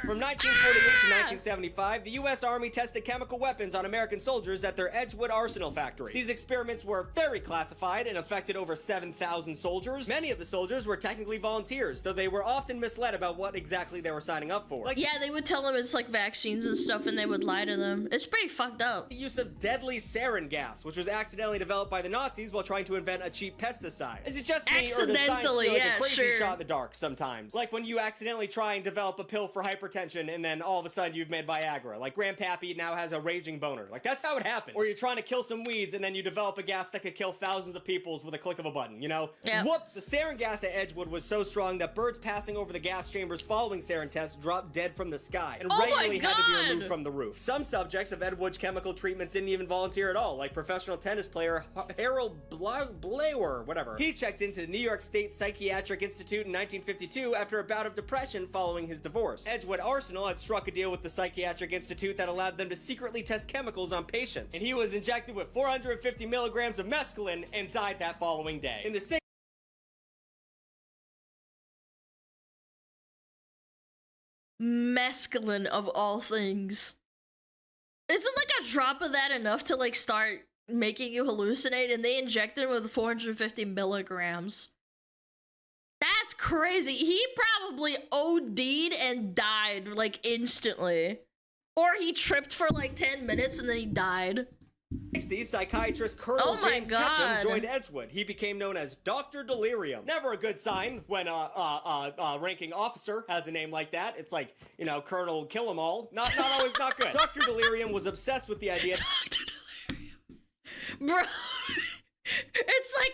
From 1948 to 1975, the U.S. Army tested chemical weapons on American soldiers at their Edgewood Arsenal factory. These experiments were very classified and affected over 7,000 soldiers. Many of the soldiers were technically volunteers, though they were often misled about what exactly they were signing up for. Like,
yeah, they would tell them it's like vaccines and stuff, and they would lie to them. It's pretty fucked up.
the use of deadly sarin gas, which was accidentally developed by the Nazis while trying to invent a cheap pesticide. Is it just me, or does science feel
Accidentally,
like
yeah,
a crazy
sure.
shot in the dark sometimes? Like when you accidentally try and develop a pill for hypertension, and then all of a sudden you've made Viagra. Like Grandpappy now has a raging boner. Like that's how it happened. Or you're trying to kill some weeds, and then you develop a gas that could kill thousands of people with a click of a button, you know?
Yep.
Whoops! The sarin gas at Edgewood was so strong that birds passing over the gas chambers following sarin tests dropped dead from the sky, and
Oh my
regularly had to be
God!
removed from the roof. Some subjects of Edgewood's chemical treatment didn't even volunteer at all, like professional tennis player Harold Blawer, whatever. He checked into the New York State Psychiatric Institute in 1952 after a bout of depression following his divorce. Edgewood Arsenal had struck a deal with the Psychiatric Institute that allowed them to secretly test chemicals on patients, and he was injected with 450 milligrams of mescaline and died that following day. In the same
Mescaline of all things. Isn't like a drop of that enough to like start making you hallucinate? And they injected him with 450 milligrams. That's crazy. He probably OD'd and died like instantly. Or he tripped for like 10 minutes and then he died.
60s, psychiatrist Colonel
Oh my
James
God.
Ketchum joined Edgewood. He became known as Dr. Delirium. Never a good sign when a ranking officer has a name like that. It's like, you know, Colonel Kill 'em all. Not always not good. Dr. Delirium was obsessed with the idea.
Dr. Delirium. Bro. It's like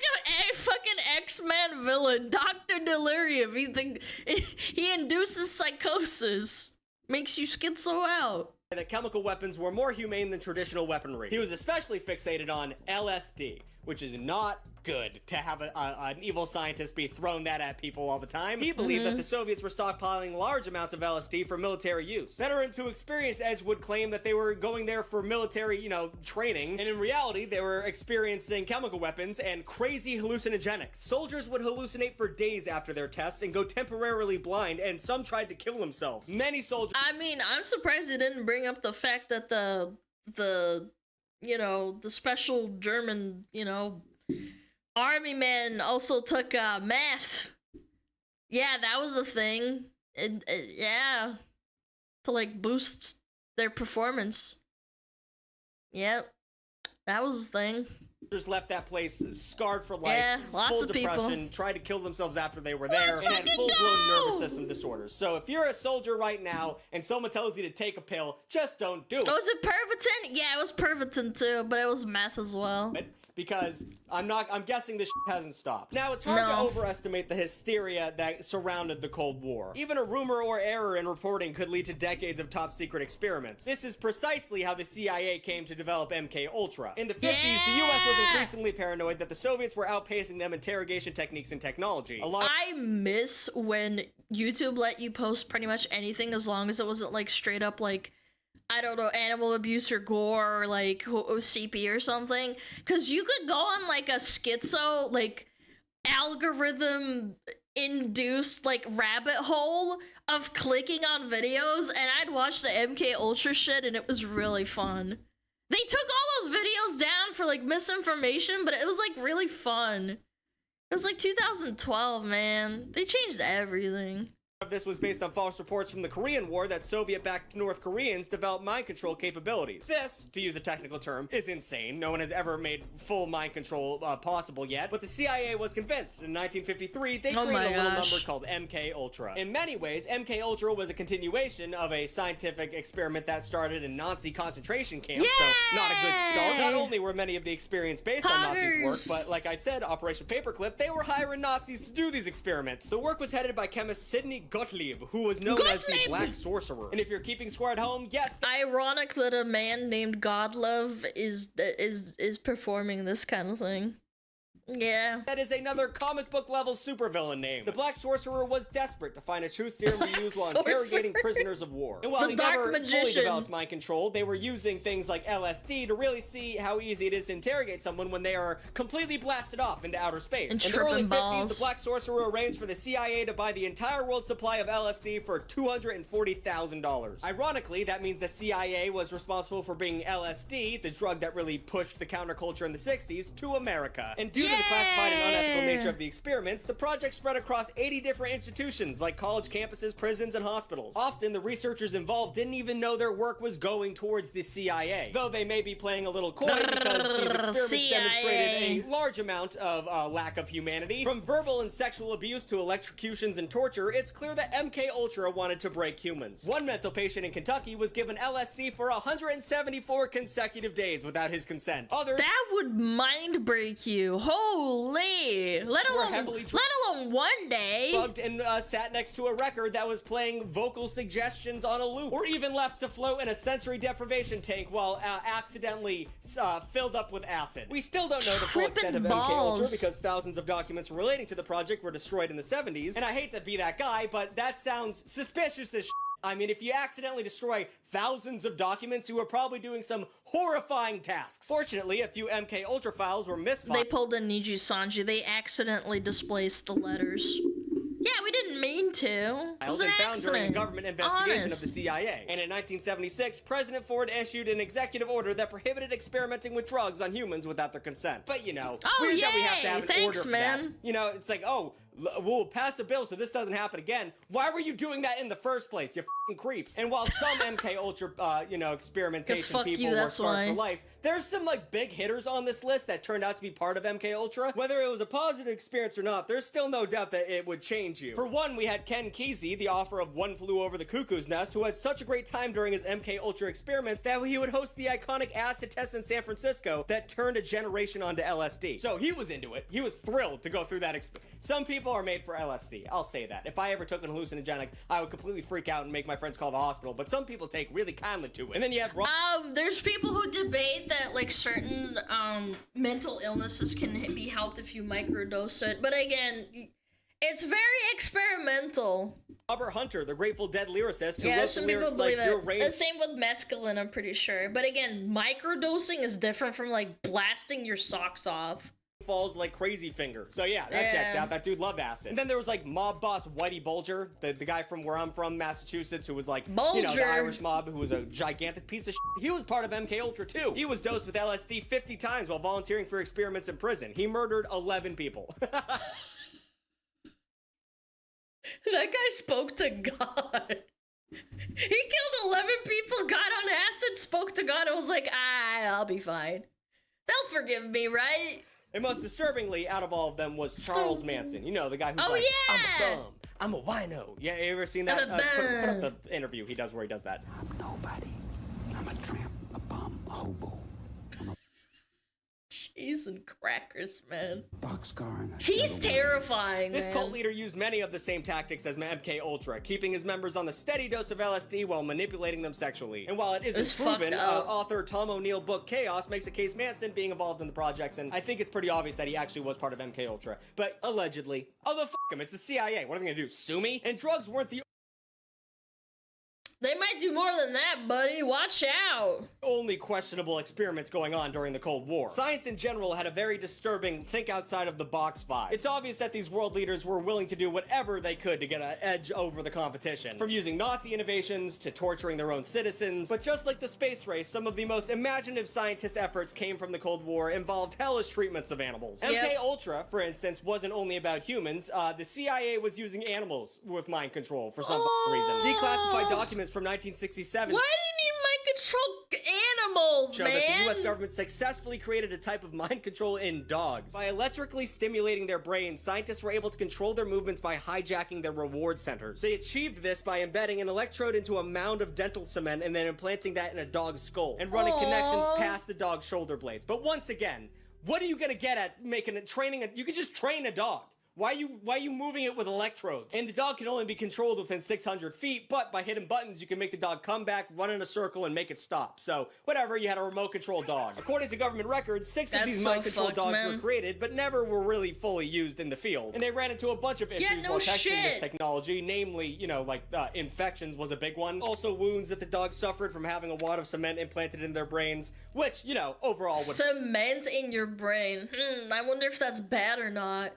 a fucking X-Men villain, Dr. Delirium. He induces psychosis, makes you schizo out.
That chemical weapons were more humane than traditional weaponry. He was especially fixated on LSD, which is not good to have an evil scientist be throwing that at people all the time. He believed that the Soviets were stockpiling large amounts of LSD for military use. Veterans who experienced Edge would claim that they were going there for military, training, and in reality, they were experiencing chemical weapons and crazy hallucinogenics. Soldiers would hallucinate for days after their tests and go temporarily blind, and some tried to kill themselves. Many soldiers...
I mean, I'm surprised they didn't bring up the fact that the special German, army men also took meth. Yeah, that was a thing. Yeah, to like boost their performance. Yep, that was a thing.
Just left that place scarred for life,
Yeah, lots
full
of
depression,
people.
tried to kill themselves after they were there,
Let's
and had
fucking
full-blown
go!
nervous system disorders. So if you're a soldier right now and someone tells you to take a pill, just don't do it.
Was it Pervitin? Yeah, it was Pervitin too, but it was meth as well.
Because I'm guessing this shit hasn't stopped. Now, it's hard to overestimate the hysteria that surrounded the Cold War. Even a rumor or error in reporting could lead to decades of top-secret experiments. This is precisely how the CIA came to develop MK-Ultra. In the 50s, the US was increasingly paranoid that the Soviets were outpacing them in interrogation techniques and technology.
I miss when YouTube let you post pretty much anything as long as it wasn't like straight up like, I don't know, animal abuse or gore or like CP or something. Because you could go on like a schizo, like algorithm induced like rabbit hole of clicking on videos, and I'd watch the MK Ultra shit and it was really fun. They took all those videos down for like misinformation, but it was like really fun. It was like 2012, man. They changed everything.
This was based on false reports from the Korean War that Soviet-backed North Koreans developed mind control capabilities. This, to use a technical term, is insane. No one has ever made full mind control possible yet, but the CIA was convinced. In 1953, they created a little number called MK Ultra. In many ways, MK Ultra was a continuation of a scientific experiment that started in Nazi concentration camps, so not a good start. Not only were many of the experiments based on Nazis' work, but like I said, Operation Paperclip, they were hiring Nazis to do these experiments. The work was headed by chemist Sidney Gottlieb, who was known as the Black Sorcerer. And if you're keeping score at home, yes.
Ironic that a man named Godlove is performing this kind of thing. Yeah.
That is another comic book level supervillain name. The Black Sorcerer was desperate to find a truth serum to use while interrogating prisoners of war. And while he never fully developed mind control, they were using things like LSD to really see how easy it is to interrogate someone when they are completely blasted off into outer space. In the early 50s, the Black Sorcerer arranged for the CIA to buy the entire world's supply of LSD for $240,000. Ironically, that means the CIA was responsible for bringing LSD, the drug that really pushed the counterculture in the 60s, to America. And due to the classified and unethical nature of the experiments, the project spread across 80 different institutions like college campuses, prisons, and hospitals. Often, the researchers involved didn't even know their work was going towards the CIA, though they may be playing a little coy because these experiments demonstrated a large amount of lack of humanity. From verbal and sexual abuse to electrocutions and torture, it's clear that MK Ultra wanted to break humans. One mental patient in Kentucky was given LSD for 174 consecutive days without his consent. Others...
That would mind break you. Holy! Let alone one day.
Bugged and sat next to a record that was playing vocal suggestions on a loop, or even left to float in a sensory deprivation tank while accidentally filled up with acid. We still don't know the full extent of MK Ultra because thousands of documents relating to the project were destroyed in the 70s. And I hate to be that guy, but that sounds suspicious as shit. I mean, if you accidentally destroy thousands of documents, you were probably doing some horrifying tasks. Fortunately, a few MK Ultra files were misfired.
They pulled a Niji Sanji. They accidentally displaced the letters. Yeah, we didn't mean to. It was an
found during a
accident.
government investigation of the CIA. And in 1976, President Ford issued an executive order that prohibited experimenting with drugs on humans without their consent. But, you know, weird that we have to have an order for that. You know, it's like, oh, we'll pass a bill so this doesn't happen again. Why were you doing that in the first place, you creeps. And while some MK Ultra, experimentation
fuck you,
people were
that's
scarred
why.
for life, there's some like big hitters on this list that turned out to be part of MK Ultra. Whether it was a positive experience or not, there's still no doubt that it would change you. For one, we had Ken Kesey, the author of One Flew Over the Cuckoo's Nest, who had such a great time during his MK Ultra experiments that he would host the iconic acid test in San Francisco that turned a generation onto LSD. So he was into it. He was thrilled to go through that Some people are made for LSD. I'll say that. If I ever took an hallucinogenic, I would completely freak out and make my friends call the hospital, but some people take really kindly to it. And then you have
There's people who debate that like certain mental illnesses can be helped if you microdose it, but again, it's very experimental.
Robert Hunter, the Grateful Dead lyricist, who
Yeah,
wrote the
some people
lyrics
believe
like "Your
it.
rain
The same with mescaline, I'm pretty sure. But again, microdosing is different from like blasting your socks off.
falls like crazy fingers." So yeah, that checks out. That dude loved acid. And then there was like mob boss Whitey Bulger, the guy from where I'm from, Massachusetts, who was like, the
Bulger.
Irish mob, who was a gigantic piece of shit. He was part of MK Ultra too. He was dosed with LSD 50 times while volunteering for experiments in prison. He murdered 11 people.
That guy spoke to God. He killed 11 people, got on acid, spoke to God, and was like, I'll be fine. They'll forgive me, right?
And most disturbingly, out of all of them, was Charles Manson. You know, the guy who's
Oh,
like,
yeah!
I'm a bum, I'm a wino. Yeah, you ever seen that?
I'm a
Put
bum.
up the interview he does where he does that.
I'm nobody. I'm a tramp, a bum, a hobo,
Cheese and crackers, man.
boxcar, and a
He's
shovel.
terrifying,
This
man.
cult leader used many of the same tactics as MK Ultra, keeping his members on the steady dose of LSD while manipulating them sexually. And while it
was
isn't proven,
fucked up.
author Tom O'Neill book Chaos makes a case Manson being involved in the projects, and I think it's pretty obvious that he actually was part of MK Ultra. But allegedly, although f him, it's the CIA. What are they gonna do? Sue me? And drugs weren't the
They might do more than that, buddy. Watch out.
only questionable experiments going on during the Cold War. Science in general had a very disturbing think outside of the box vibe. It's obvious that these world leaders were willing to do whatever they could to get an edge over the competition. From using Nazi innovations to torturing their own citizens. But just like the space race, some of the most imaginative scientist efforts came from the Cold War involved hellish treatments of animals.
Yep.
MK Ultra, for instance, wasn't only about humans. The CIA was using animals with mind control for some reason. Declassified documents from 1967
Why do you need mind control animals,
show
man?
that the US government successfully created a type of mind control in dogs. By electrically stimulating their brains, scientists were able to control their movements by hijacking their reward centers. They achieved this by embedding an electrode into a mound of dental cement and then implanting that in a dog's skull and running connections past the dog's shoulder blades. But once again, what are you gonna get at you could just train a dog. Why are you moving it with electrodes? And the dog can only be controlled within 600 feet, but by hitting buttons, you can make the dog come back, run in a circle, and make it stop. So, whatever, you had a remote control dog. According to government records, 6 of
That's
these
so
mind control
fucked,
dogs
man.
were created, but never were really fully used in the field. And they ran into a bunch of issues
no
while testing this
shit.
technology, namely, infections was a big one. Also, wounds that the dogs suffered from having a wad of cement implanted in their brains, which, overall would
Cement in your brain. I wonder if that's bad or not.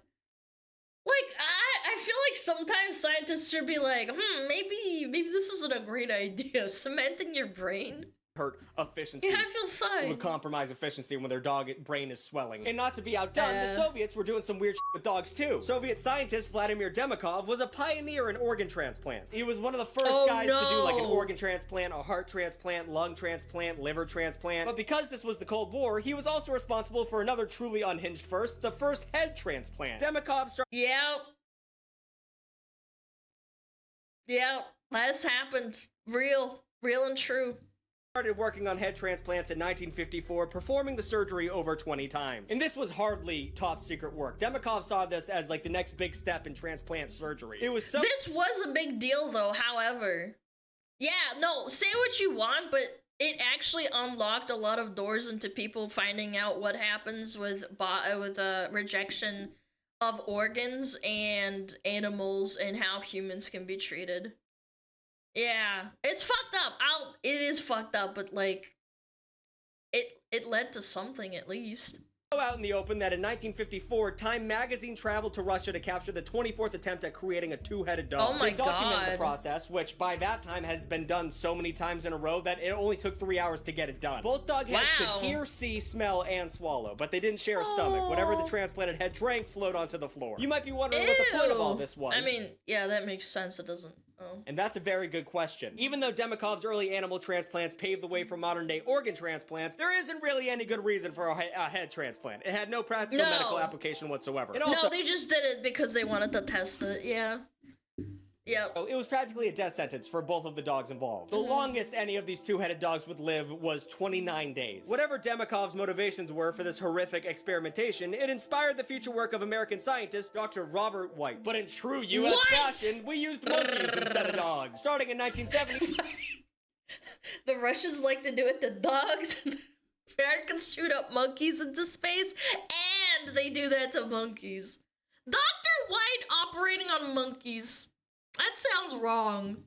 Like, I feel like sometimes scientists should be like, maybe this isn't a great idea. Cement in your brain?
hurt efficiency.
Yeah, I feel fine.
Would compromise efficiency when their dog brain is swelling. And not to be outdone, the
Yeah.
Soviets were doing some weird shit with dogs too. Soviet scientist Vladimir Demikov was a pioneer in organ transplants. He was one of the first guys to do like an
no.
organ transplant, a heart transplant, lung transplant, liver transplant. But because this was the Cold War, he was also responsible for another truly unhinged first, the first head transplant. Demikov started
Yeah, that's happened. Real and true.
working on head transplants in 1954, performing the surgery over 20 times. And this was hardly top secret work. Demikov saw this as like the next big step in transplant surgery. It was so
This was a big deal though, however. Yeah, no, say what you want, but it actually unlocked a lot of doors into people finding out what happens with rejection of organs and animals and how humans can be treated. Yeah, it's fucked up. It is fucked up, but like, it led to something at least.
out in the open that in 1954, Time magazine traveled to Russia to capture the 24th attempt at creating a two-headed dog.
Oh my
They documented
God.
the process, which by that time has been done so many times in a row that it only took 3 hours to get it done. Both dog heads
Wow.
could hear, see, smell, and swallow, but they didn't share a stomach. Whatever the transplanted head drank flowed onto the floor. You might be wondering what the point of all this was.
I mean, yeah, that makes sense. It doesn't.
And that's a very good question. Even though Demikov's early animal transplants paved the way for modern-day organ transplants, there isn't really any good reason for a head transplant. It had no practical medical application whatsoever.
No, they just did it because they wanted to test it, yeah. Yep.
It was practically a death sentence for both of the dogs involved. The longest any of these two-headed dogs would live was 29 days. Whatever Demikov's motivations were for this horrific experimentation, it inspired the future work of American scientist Dr. Robert White. But in true U.S. fashion, we used monkeys instead of dogs. Starting in 1970...
The Russians like to do it to dogs. Americans shoot up monkeys into space, and they do that to monkeys. Dr. White operating on monkeys. That sounds wrong.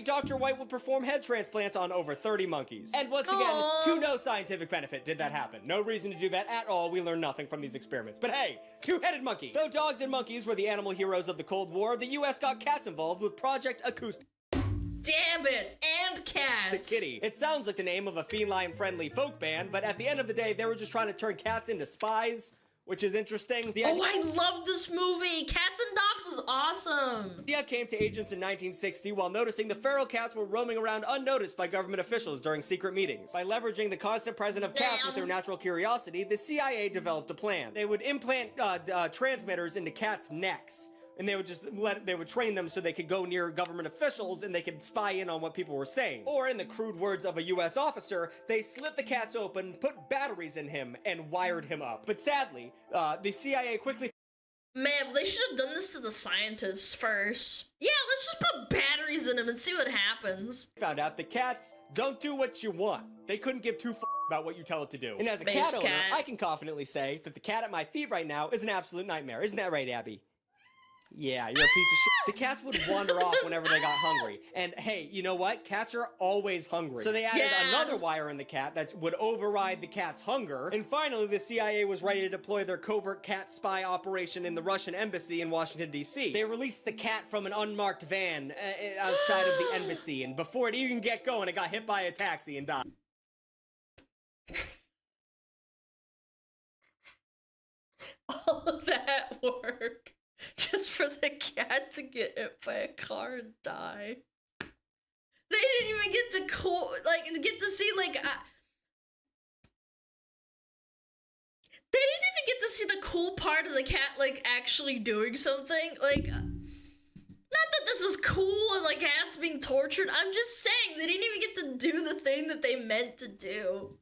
Dr. White would perform head transplants on over 30 monkeys. And once again, to no scientific benefit did that happen. No reason to do that at all. We learned nothing from these experiments. But hey, two-headed monkey. Though dogs and monkeys were the animal heroes of the Cold War, the US got cats involved with Project Acoustic.
Damn it, and cats.
The Kitty. It sounds like the name of a feline-friendly folk band, but at the end of the day, they were just trying to turn cats into spies, which is interesting.
I love this movie. Cats and Dogs was awesome.
The idea came to agents in 1960 while noticing the feral cats were roaming around unnoticed by government officials during secret meetings. By leveraging the constant presence of cats with their natural curiosity, the CIA developed a plan. They would implant transmitters into cats' necks. And they would train them so they could go near government officials and they could spy in on what people were saying. Or in the crude words of a US officer, they slit the cats open, put batteries in him, and wired him up. But sadly, the CIA quickly...
Man, they should have done this to the scientists first. Yeah, let's just put batteries in him and see what happens.
Found out the cats don't do what you want. They couldn't give two about what you tell it to do. And as a cat owner, I can confidently say that the cat at my feet right now is an absolute nightmare. Isn't that right, Abby? Yeah, you're a piece of shit. The cats would wander off whenever they got hungry. And hey, you know what? Cats are always hungry. So they added another wire in the cat that would override the cat's hunger. And finally, the CIA was ready to deploy their covert cat spy operation in the Russian embassy in Washington, D.C. They released the cat from an unmarked van outside of the embassy. And before it even get going, it got hit by a taxi and died.
All of that work. Just for the cat to get hit by a car and die. They didn't even get to see they didn't even get to see the cool part of the cat actually doing something. Not that this is cool and cats being tortured. I'm just saying they didn't even get to do the thing that they meant to do.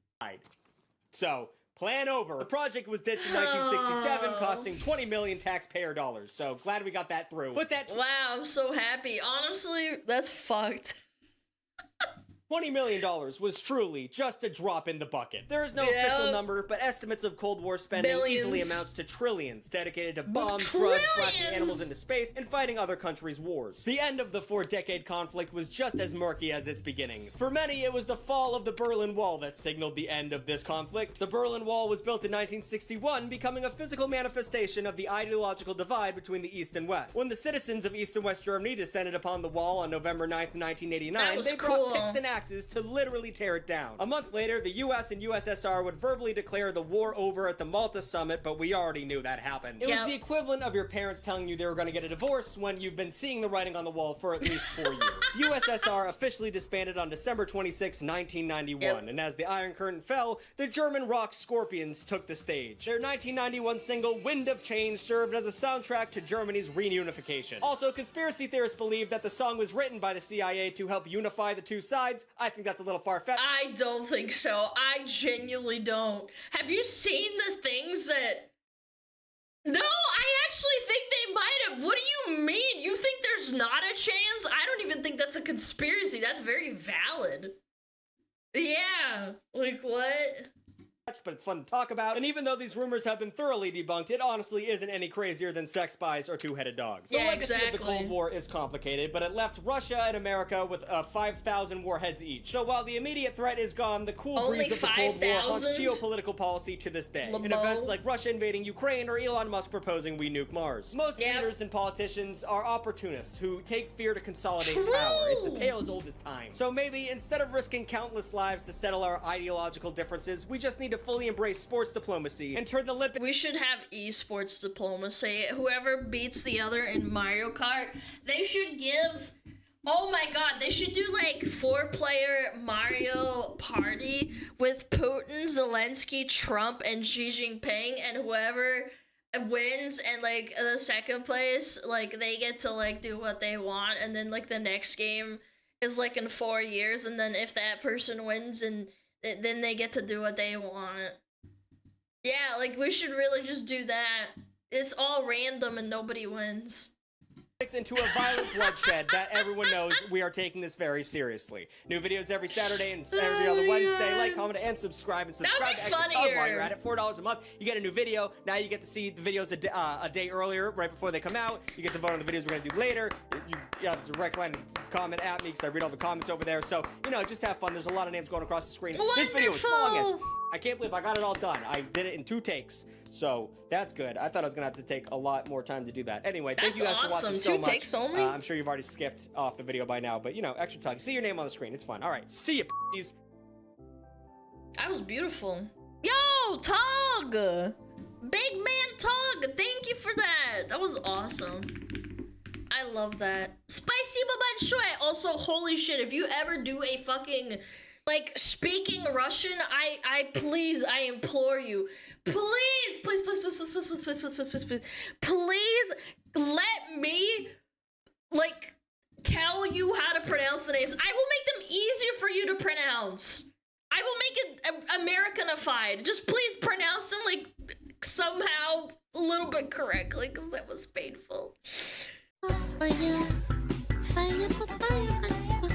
So, plan over. The project was ditched in 1967, costing 20 million taxpayer dollars. So glad we got that through. But that
wow, I'm so happy. Honestly, that's fucked.
$20 million was truly just a drop in the bucket. There is no official number, but estimates of Cold War spending easily amounts to trillions dedicated to bombs, drugs, blasting animals into space, and fighting other countries' wars. The end of the 4-decade conflict was just as murky as its beginnings. For many, it was the fall of the Berlin Wall that signaled the end of this conflict. The Berlin Wall was built in 1961, becoming a physical manifestation of the ideological divide between the East and West. When the citizens of East and West Germany descended upon the wall on November 9th, 1989, they brought picks and axes to literally tear it down. A month later, the US and USSR would verbally declare the war over at the Malta summit, but we already knew that happened. It was the equivalent of your parents telling you they were going to get a divorce when you've been seeing the writing on the wall for at least 4 years. USSR officially disbanded on December 26, 1991, and as the Iron Curtain fell, the German rock Scorpions took the stage. Their 1991 single, Wind of Change, served as a soundtrack to Germany's reunification. Also, conspiracy theorists believe that the song was written by the CIA to help unify the two sides. I think that's a little far-fetched.
I don't think so. I genuinely don't. Have you seen the things that... No, I actually think they might have. What do you mean? You think there's not a chance? I don't even think that's a conspiracy. That's very valid. Yeah. What?
But it's fun to talk about, and even though these rumors have been thoroughly debunked, it honestly isn't any crazier than sex spies or two-headed dogs. The legacy of the Cold War is complicated, but it left Russia and America with 5,000 warheads each. So while the immediate threat is gone, the cool breeze of the Cold War haunts geopolitical policy to this day. In events like Russia invading Ukraine or Elon Musk proposing we nuke Mars. Most leaders and politicians are opportunists who take fear to consolidate power. It's a tale as old as time. So maybe instead of risking countless lives to settle our ideological differences, we just need to fully embrace sports diplomacy and turn the Olympics.
We should have esports diplomacy. Whoever beats the other in Mario Kart, they should give Oh my god, they should do like 4-player Mario Party with Putin, Zelensky, Trump, and Xi Jinping, and whoever wins and like the second place, like they get to like do what they want, and then like the next game is like in 4 years, and then if that person wins, and then they get to do what they want. Yeah, like we should really just do that. It's all random and nobody wins.
Into a violent bloodshed that everyone knows we are taking this very seriously. New videos every Saturday and every other Wednesday. Like, comment, and subscribe. And subscribe to
That'd
Extra
be
Tug while
funnier.
you're at it. $4 a month. You get a new video. Now you get to see the videos a day earlier, right before they come out. You get to vote on the videos we're going to do later. You have a direct line to comment at me because I read all the comments over there. So, you know, just have fun. There's a lot of names going across the screen. This video is long as I can't believe I got it all done. I did it in 2 takes. So that's good. I thought I was going to have to take a lot more time to do that. Anyway, thank you guys for watching so much.
2 takes only?
I'm sure you've already skipped off the video by now, but you know, Extra Tug. See your name on the screen. It's fun. All right. See ya, p****s.
That was beautiful. Yo, Tug! Big man Tug! Thank you for that! That was awesome. I love that. Спасибо большое! Also, holy shit, if you ever do a fucking, like, speaking Russian, I please, I implore you, please let me, like, tell you how to pronounce the names. I will make them easier for you to pronounce. I will make it Americanified. Just please pronounce them, like, somehow a little bit correctly, because that was painful.
Fire, fire, fire, fire, fire.